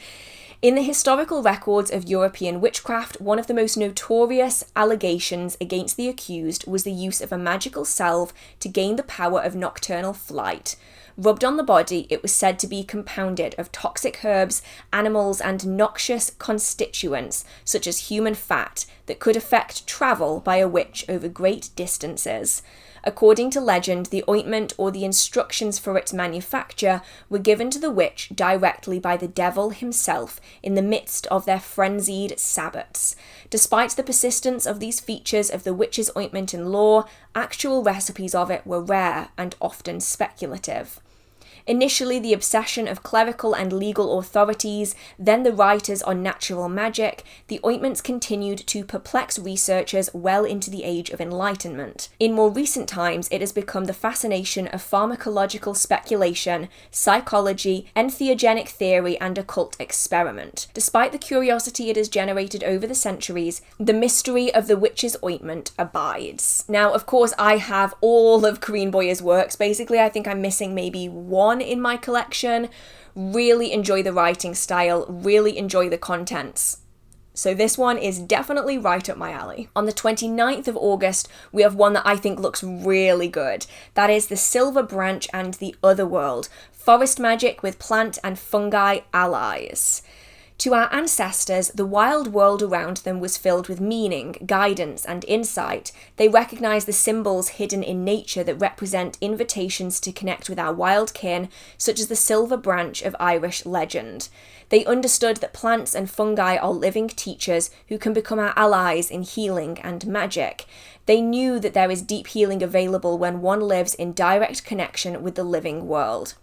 In the historical records of European witchcraft, one of the most notorious allegations against the accused was the use of a magical salve to gain the power of nocturnal flight. Rubbed on the body, it was said to be compounded of toxic herbs, animals, and noxious constituents, such as human fat, that could affect travel by a witch over great distances. According to legend, the ointment or the instructions for its manufacture were given to the witch directly by the devil himself in the midst of their frenzied Sabbats. Despite the persistence of these features of the witch's ointment in lore, actual recipes of it were rare and often speculative. Initially the obsession of clerical and legal authorities, then the writers on natural magic, the ointments continued to perplex researchers well into the Age of Enlightenment. In more recent times, it has become the fascination of pharmacological speculation, psychology, entheogenic theory, and occult experiment. Despite the curiosity it has generated over the centuries, the mystery of the witch's ointment abides. Now, of course, I have all of Corinne Boyer's works. Basically, I think I'm missing maybe one in my collection. Really enjoy the writing style, really enjoy the contents. So this one is definitely right up my alley. On the 29th of August, we have one that I think looks really good. That is The Silver Branch and the Otherworld, forest magic with plant and fungi allies. To our ancestors, the wild world around them was filled with meaning, guidance, and insight. They recognized the symbols hidden in nature that represent invitations to connect with our wild kin, such as the silver branch of Irish legend. They understood that plants and fungi are living teachers who can become our allies in healing and magic. They knew that there is deep healing available when one lives in direct connection with the living world.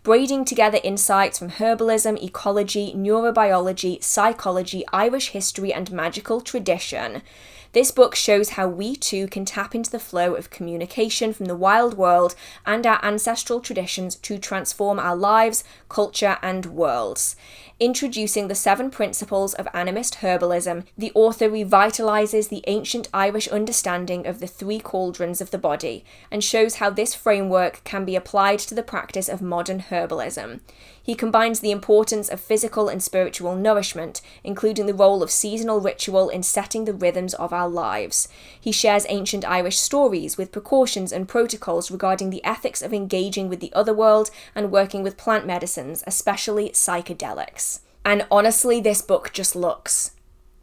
Braiding together insights from herbalism, ecology, neurobiology, psychology, Irish history, and magical tradition. This book shows how we too can tap into the flow of communication from the wild world and our ancestral traditions to transform our lives, culture, and worlds. Introducing the 7 principles of animist herbalism, the author revitalizes the ancient Irish understanding of the 3 cauldrons of the body and shows how this framework can be applied to the practice of modern herbalism. He combines the importance of physical and spiritual nourishment, including the role of seasonal ritual in setting the rhythms of our lives. He shares ancient Irish stories with precautions and protocols regarding the ethics of engaging with the other world and working with plant medicines, especially psychedelics. And honestly, this book just looks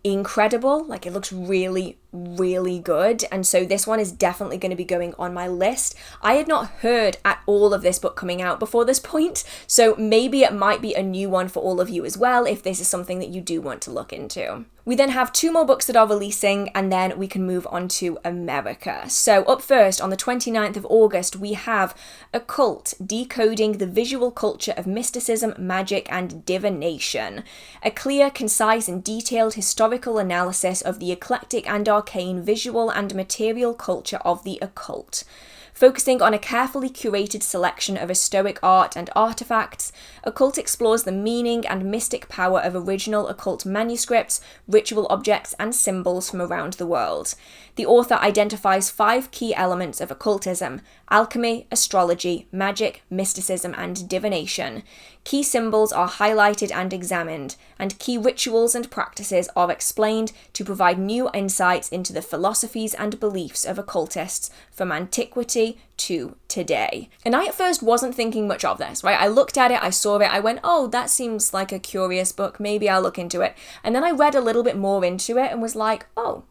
incredible. Like, it looks really, really good, and so this one is definitely going to be going on my list. I had not heard at all of this book coming out before this point, so maybe it might be a new one for all of you as well if this is something that you do want to look into. We then have 2 more books that are releasing, and then we can move on to America. So up first, on the 29th of August, we have Occult, Decoding the Visual Culture of Mysticism, Magic, and Divination. A clear, concise, and detailed historical analysis of the eclectic and arcane visual and material culture of the occult. Focusing on a carefully curated selection of historic art and artifacts, Occult explores the meaning and mystic power of original occult manuscripts, ritual objects, and symbols from around the world. The author identifies 5 key elements of occultism: alchemy, astrology, magic, mysticism, and divination. Key symbols are highlighted and examined, and key rituals and practices are explained to provide new insights into the philosophies and beliefs of occultists from antiquity to today. And I at first wasn't thinking much of this, right? I looked at it, I saw it, I went, oh, that seems like a curious book, maybe I'll look into it. And then I read a little bit more into it and was like, oh,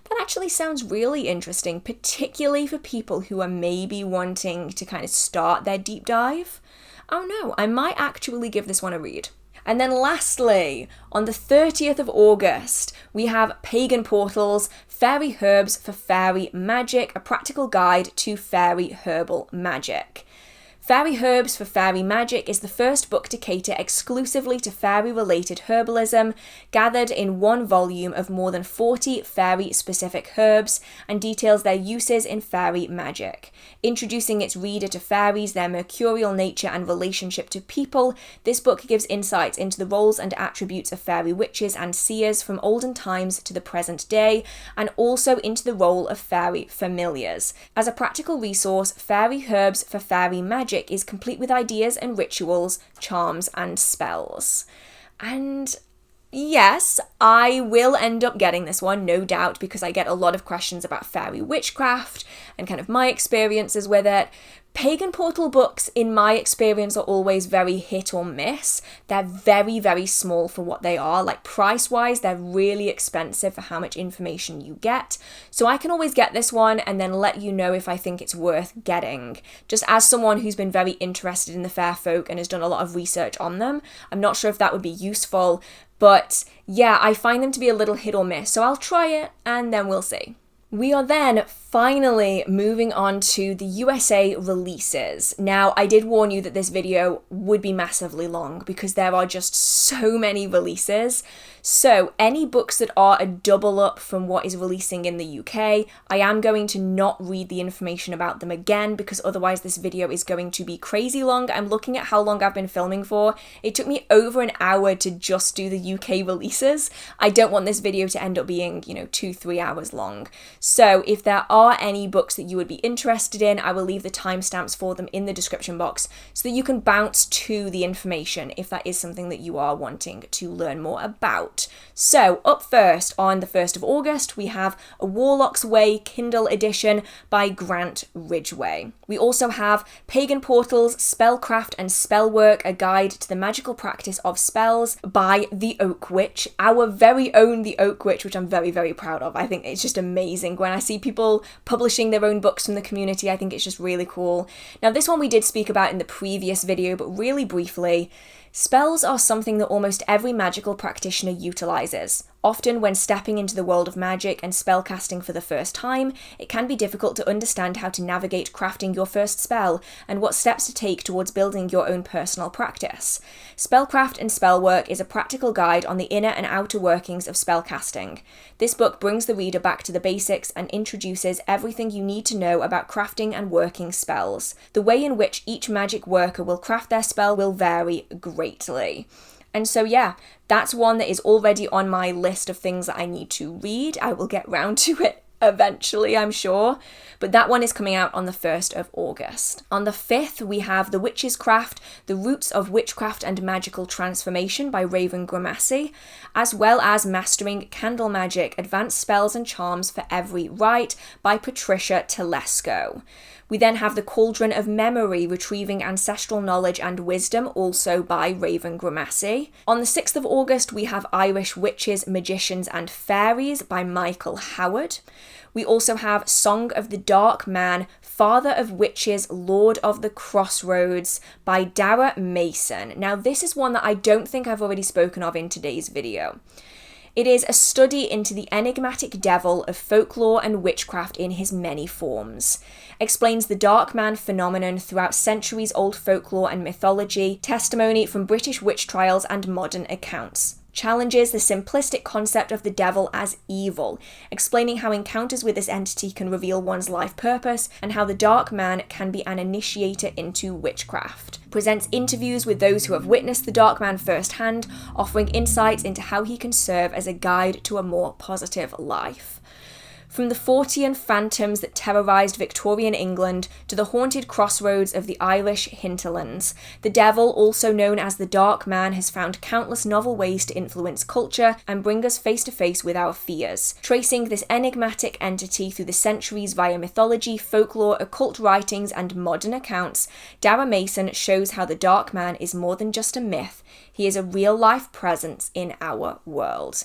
that actually sounds really interesting, particularly for people who are maybe wanting to kind of start their deep dive. Oh no, I might actually give this one a read. And then lastly, on the 30th of August, we have Pagan Portals, Fairy Herbs for Fairy Magic, a practical guide to fairy herbal magic. Fairy Herbs for Fairy Magic is the first book to cater exclusively to fairy-related herbalism, gathered in one volume of more than 40 fairy-specific herbs, and details their uses in fairy magic. Introducing its reader to fairies, their mercurial nature and relationship to people, this book gives insights into the roles and attributes of fairy witches and seers from olden times to the present day, and also into the role of fairy familiars. As a practical resource, Fairy Herbs for Fairy Magic is complete with ideas and rituals, charms, and spells. And yes, I will end up getting this one, no doubt, because I get a lot of questions about fairy witchcraft and kind of my experiences with it. Pagan Portal books, in my experience, are always very hit or miss. They're very, very small for what they are. Like, price-wise, they're really expensive for how much information you get. So I can always get this one and then let you know if I think it's worth getting. Just as someone who's been very interested in the fair folk and has done a lot of research on them, I'm not sure if that would be useful. But yeah, I find them to be a little hit or miss. So I'll try it and then we'll see. We are then finally moving on to the USA releases. Now, I did warn you that this video would be massively long because there are just so many releases. So any books that are a double up from what is releasing in the UK, I am going to not read the information about them again because otherwise this video is going to be crazy long. I'm looking at how long I've been filming for. It took me over an hour to just do the UK releases. I don't want this video to end up being, 2-3 hours long. So if there are any books that you would be interested in, I will leave the timestamps for them in the description box so that you can bounce to the information if that is something that you are wanting to learn more about. So up first, on the 1st of August, we have a Warlocks Way Kindle edition by Grant Ridgeway. We also have Pagan Portals, Spellcraft and Spellwork, a guide to the magical practice of spells by The Oak Witch, our very own The Oak Witch, which I'm very, very proud of. I think it's just amazing. When I see people publishing their own books from the community, I think it's just really cool. Now, this one we did speak about in the previous video, but really briefly. Spells are something that almost every magical practitioner utilizes. Often when stepping into the world of magic and spellcasting for the first time, it can be difficult to understand how to navigate crafting your first spell and what steps to take towards building your own personal practice. Spellcraft and Spellwork is a practical guide on the inner and outer workings of spellcasting. This book brings the reader back to the basics and introduces everything you need to know about crafting and working spells. The way in which each magic worker will craft their spell will vary greatly. And so yeah, that's one that is already on my list of things that I need to read. I will get round to it eventually, I'm sure. But that one is coming out on the 1st of August. On the 5th, we have The Witch's Craft, The Roots of Witchcraft and Magical Transformation by Raven Gramassi, as well as Mastering Candle Magic, Advanced Spells and Charms for Every Rite by Patricia Telesco. We then have The Cauldron of Memory, Retrieving Ancestral Knowledge and Wisdom, also by Raven Gramassi. On the 6th of August, we have Irish Witches, Magicians and Fairies by Michael Howard. We also have Song of the Dark Man, Father of Witches, Lord of the Crossroads by Dara Mason. Now, this is one that I don't think I've already spoken of in today's video. It is a study into the enigmatic devil of folklore and witchcraft in his many forms. Explains the dark man phenomenon throughout centuries-old folklore and mythology, testimony from British witch trials and modern accounts. Challenges the simplistic concept of the devil as evil, explaining how encounters with this entity can reveal one's life purpose and how the dark man can be an initiator into witchcraft. Presents interviews with those who have witnessed the dark man firsthand, offering insights into how he can serve as a guide to a more positive life. From the Fortean phantoms that terrorised Victorian England to the haunted crossroads of the Irish hinterlands, the devil, also known as the Dark Man, has found countless novel ways to influence culture and bring us face to face with our fears. Tracing this enigmatic entity through the centuries via mythology, folklore, occult writings and modern accounts, Dara Mason shows how the Dark Man is more than just a myth. He is a real-life presence in our world.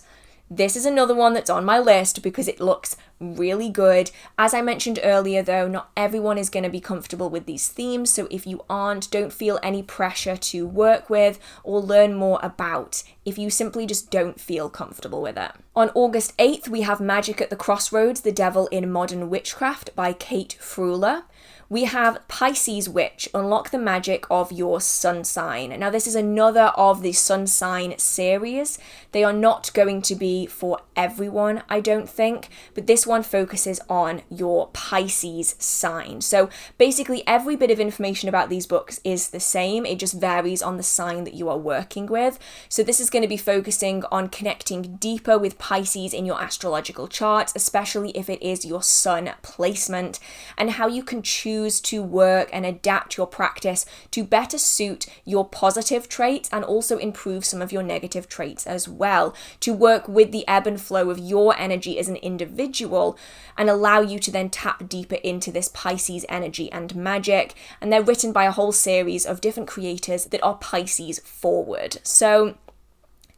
This is another one that's on my list because it looks really good. As I mentioned earlier though, not everyone is going to be comfortable with these themes, so if you aren't, don't feel any pressure to work with or learn more about if you simply just don't feel comfortable with it. On August 8th, we have Magic at the Crossroads, The Devil in Modern Witchcraft by Kate Frueler. We have Pisces Witch, Unlock the Magic of Your Sun Sign. Now this is another of the Sun Sign series. They are not going to be for everyone, I don't think, but this one focuses on your Pisces sign. So basically every bit of information about these books is the same, it just varies on the sign that you are working with. So this is going to be focusing on connecting deeper with Pisces in your astrological charts, especially if it is your sun placement, and how you can choose to work and adapt your practice to better suit your positive traits and also improve some of your negative traits as well, to work with the ebb and flow of your energy as an individual and allow you to then tap deeper into this Pisces energy and magic. And they're written by a whole series of different creators that are Pisces forward. So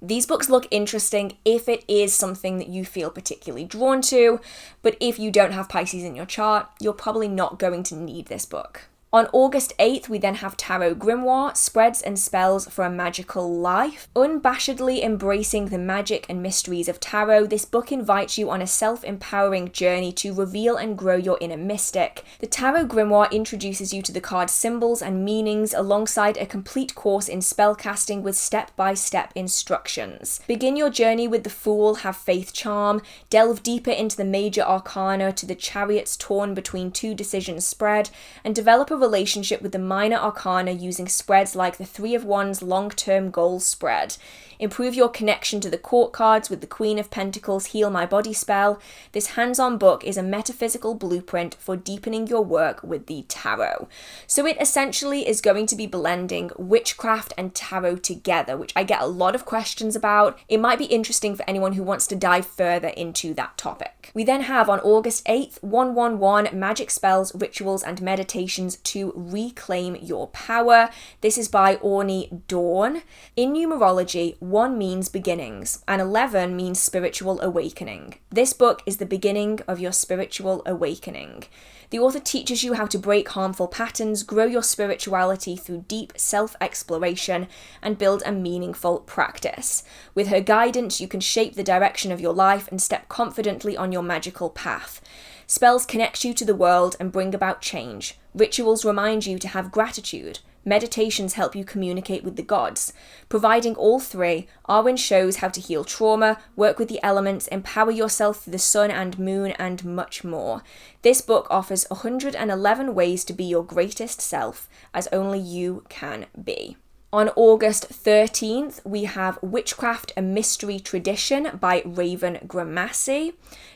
these books look interesting if it is something that you feel particularly drawn to, but if you don't have Pisces in your chart, you're probably not going to need this book. On August 8th, we then have Tarot Grimoire, Spreads and Spells for a Magical Life. Unabashedly embracing the magic and mysteries of tarot, this book invites you on a self-empowering journey to reveal and grow your inner mystic. The Tarot Grimoire introduces you to the card's symbols and meanings alongside a complete course in spellcasting with step-by-step instructions. Begin your journey with the Fool, Have Faith Charm, delve deeper into the major arcana to the Chariots torn between two decisions spread, and develop a relationship with the minor arcana using spreads like the Three of Wands long-term goals spread. Improve your connection to the court cards with the Queen of Pentacles Heal My Body spell. This hands-on book is a metaphysical blueprint for deepening your work with the tarot. So it essentially is going to be blending witchcraft and tarot together, which I get a lot of questions about. It might be interesting for anyone who wants to dive further into that topic. We then have on August 8th, 111 Magic Spells, Rituals and Meditations to Reclaim Your Power. This is by Orny Dawn. In numerology, 1 means beginnings, and 11 means spiritual awakening. This book is the beginning of your spiritual awakening. The author teaches you how to break harmful patterns, grow your spirituality through deep self-exploration, and build a meaningful practice. With her guidance, you can shape the direction of your life and step confidently on your magical path. Spells connect you to the world and bring about change. Rituals remind you to have gratitude. Meditations help you communicate with the gods. Providing all three, Arwen shows how to heal trauma, work with the elements, empower yourself through the sun and moon, and much more. This book offers 111 ways to be your greatest self, as only you can be. On August 13th, we have Witchcraft, a Mystery Tradition by Raven Gramassi.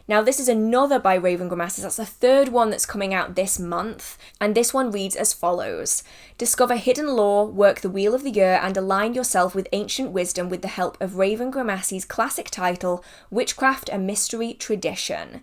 Now, this is another by Raven Gramassi. That's the third one that's coming out this month. And this one reads as follows. Discover hidden lore, work the Wheel of the Year, and align yourself with ancient wisdom with the help of Raven Gramassi's classic title, Witchcraft, a Mystery Tradition.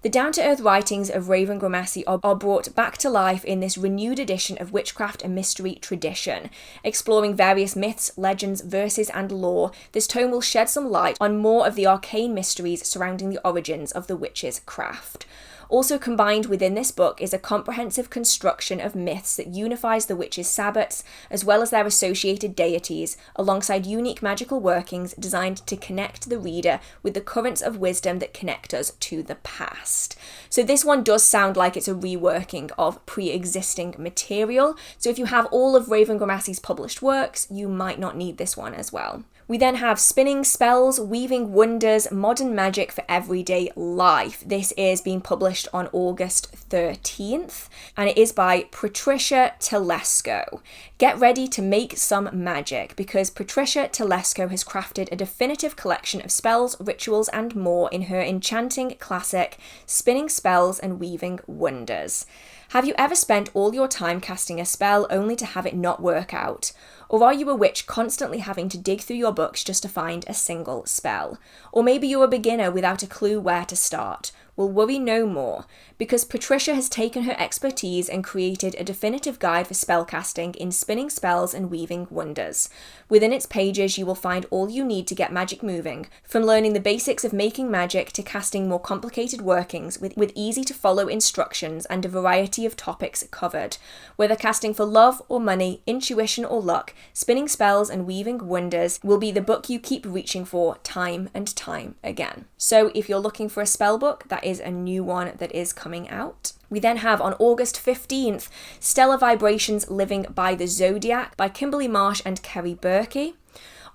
The down-to-earth writings of Raven Gramassi are brought back to life in this renewed edition of Witchcraft, a Mystery Tradition. Exploring various myths, legends, verses, and lore, this tome will shed some light on more of the arcane mysteries surrounding the origins of the witch's craft. Also combined within this book is a comprehensive construction of myths that unifies the witches' Sabbats, as well as their associated deities, alongside unique magical workings designed to connect the reader with the currents of wisdom that connect us to the past. So this one does sound like it's a reworking of pre-existing material, so if you have all of Raven Gramassi's published works, you might not need this one as well. We then have Spinning Spells, Weaving Wonders, Modern Magic for Everyday Life. This is being published on August 13th, and it is by Patricia Telesco. Get ready to make some magic, because Patricia Telesco has crafted a definitive collection of spells, rituals, and more in her enchanting classic, Spinning Spells and Weaving Wonders. Have you ever spent all your time casting a spell only to have it not work out? Or are you a witch constantly having to dig through your books just to find a single spell? Or maybe you're a beginner without a clue where to start. Well, worry no more, because Patricia has taken her expertise and created a definitive guide for spellcasting in Spinning Spells and Weaving Wonders. Within its pages, you will find all you need to get magic moving, from learning the basics of making magic to casting more complicated workings with easy-to-follow instructions and a variety of topics covered. Whether casting for love or money, intuition or luck, Spinning Spells and Weaving Wonders will be the book you keep reaching for time and time again. So if you're looking for a spell book, that is a new one that is coming out. We then have on August 15th, Stellar Vibrations Living by the Zodiac by Kimberly Marsh and Kerry Berkey.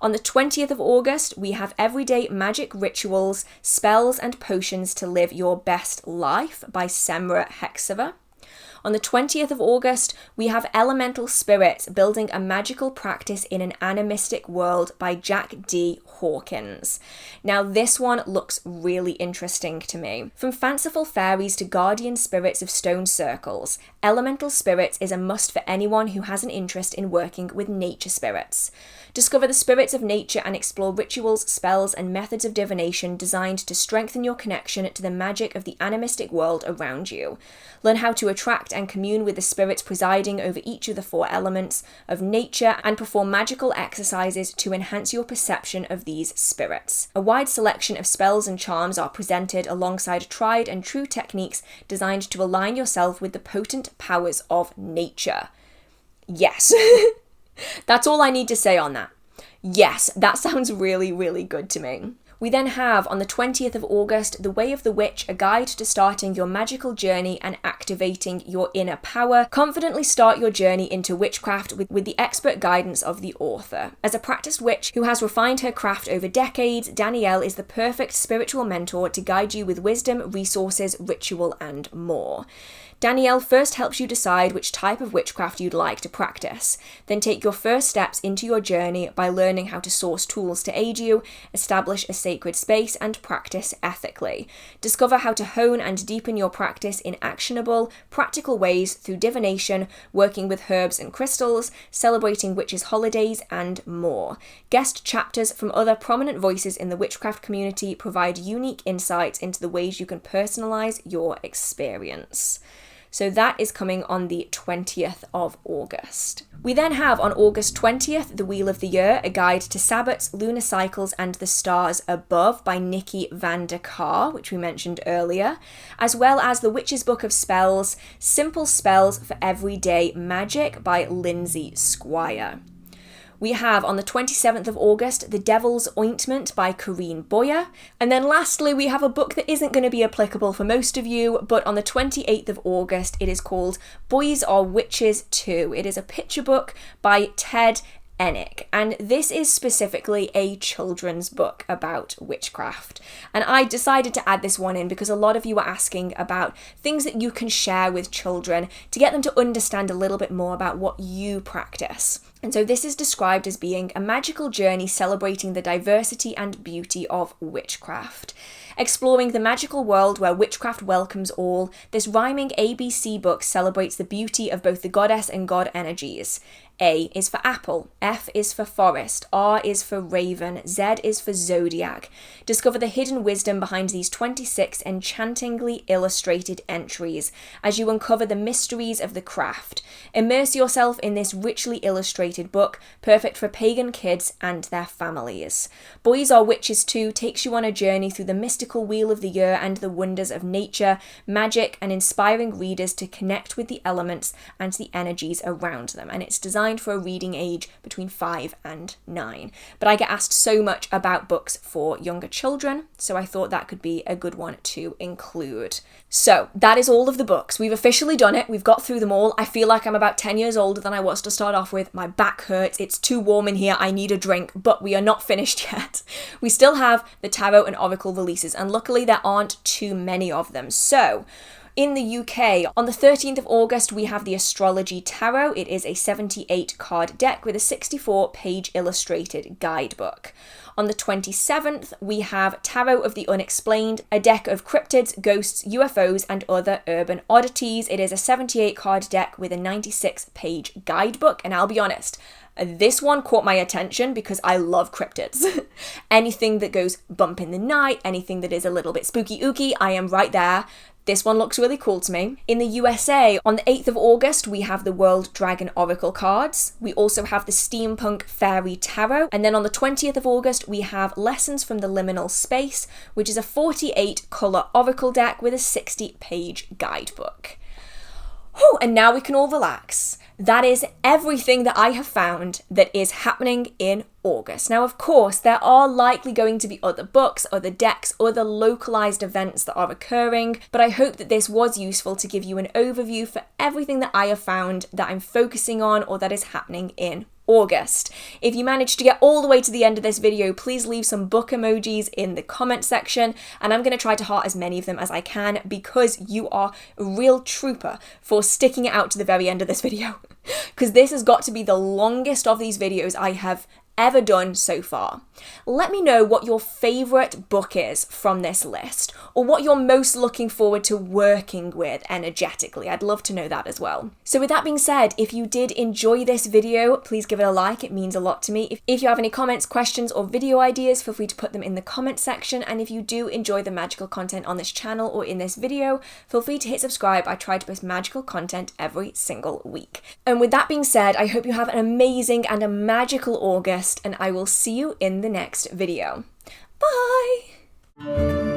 On the 20th of August, we have Everyday Magic Rituals, Spells and Potions to Live Your Best Life by Semra Hexaver. On the 20th of August, we have Elemental Spirits, Building a Magical Practice in an Animistic World by Jack D. Hawkins. Now, this one looks really interesting to me. From fanciful fairies to guardian spirits of stone circles, Elemental Spirits is a must for anyone who has an interest in working with nature spirits. Discover the spirits of nature and explore rituals, spells, and methods of divination designed to strengthen your connection to the magic of the animistic world around you. Learn how to attract and commune with the spirits presiding over each of the four elements of nature and perform magical exercises to enhance your perception of these spirits. A wide selection of spells and charms are presented alongside tried and true techniques designed to align yourself with the potent powers of nature. Yes. That's all I need to say on that. Yes, that sounds really, really good to me. We then have, on the 20th of August, The Way of the Witch, a guide to starting your magical journey and activating your inner power. Confidently start your journey into witchcraft with the expert guidance of the author. As a practiced witch who has refined her craft over decades, Danielle is the perfect spiritual mentor to guide you with wisdom, resources, ritual, and more. Danielle first helps you decide which type of witchcraft you'd like to practice. Then take your first steps into your journey by learning how to source tools to aid you, establish a sacred space, and practice ethically. Discover how to hone and deepen your practice in actionable, practical ways through divination, working with herbs and crystals, celebrating witches' holidays, and more. Guest chapters from other prominent voices in the witchcraft community provide unique insights into the ways you can personalize your experience. So that is coming on the 20th of August. We then have on August 20th, The Wheel of the Year, a guide to Sabbats, lunar cycles, and the stars above by Nikki van der Kar, which we mentioned earlier, as well as The Witch's Book of Spells, Simple Spells for Everyday Magic by Lindsay Squire. We have on the 27th of August, The Devils Ointment by Corinne Boyer. And then lastly, we have a book that isn't going to be applicable for most of you, but on the 28th of August, it is called Boys Are Witches Too. It is a picture book by Ted Ennick, and this is specifically a children's book about witchcraft. And I decided to add this one in because a lot of you are asking about things that you can share with children to get them to understand a little bit more about what you practice. And so this is described as being a magical journey celebrating the diversity and beauty of witchcraft. Exploring the magical world where witchcraft welcomes all, this rhyming ABC book celebrates the beauty of both the goddess and god energies. A is for apple, F is for forest, R is for raven, Z is for zodiac. Discover the hidden wisdom behind these 26 enchantingly illustrated entries as you uncover the mysteries of the craft. Immerse yourself in this richly illustrated book, perfect for pagan kids and their families. Boys Are Witches 2 takes you on a journey through the mystical wheel of the year and the wonders of nature, magic, and inspiring readers to connect with the elements and the energies around them. And it's designed for a reading age between 5 and 9. But I get asked so much about books for younger children, so I thought that could be a good one to include. So that is all of the books. We've officially done it. We've got through them all. I feel like I'm about 10 years older than I was to start off with. My back hurts. It's too warm in here. I need a drink, but we are not finished yet. We still have the tarot and oracle releases, and luckily there aren't too many of them. So in the UK, on the 13th of August, we have the Astrology Tarot. It is a 78 card deck with a 64-page illustrated guidebook. On the 27th, we have Tarot of the Unexplained, a deck of cryptids, ghosts, UFOs, and other urban oddities. It is a 78 card deck with a 96-page guidebook, and I'll be honest, this one caught my attention because I love cryptids. Anything that goes bump in the night, anything that is a little bit spooky ooky, I am right there. This one looks really cool to me. In the USA, on the 8th of August, we have the World Dragon Oracle cards. We also have the Steampunk Fairy Tarot. And then on the 20th of August, we have Lessons from the Liminal Space, which is a 48-colour oracle deck with a 60-page guidebook. Whew, and now we can all relax. That is everything that I have found that is happening in August. Now, of course, there are likely going to be other books, other decks, other localized events that are occurring, but I hope that this was useful to give you an overview for everything that I have found that I'm focusing on or that is happening in August. If you managed to get all the way to the end of this video, please leave some book emojis in the comment section, and I'm going to try to heart as many of them as I can because you are a real trooper for sticking it out to the very end of this video. Because this has got to be the longest of these videos I have ever done so far. Let me know what your favourite book is from this list, or what you're most looking forward to working with energetically. I'd love to know that as well. So with that being said, if you did enjoy this video, please give it a like. It means a lot to me. If you have any comments, questions, or video ideas, feel free to put them in the comment section. And if you do enjoy the magical content on this channel or in this video, feel free to hit subscribe. I try to post magical content every single week. And with that being said, I hope you have an amazing and a magical August, and I will see you in the next video. Bye!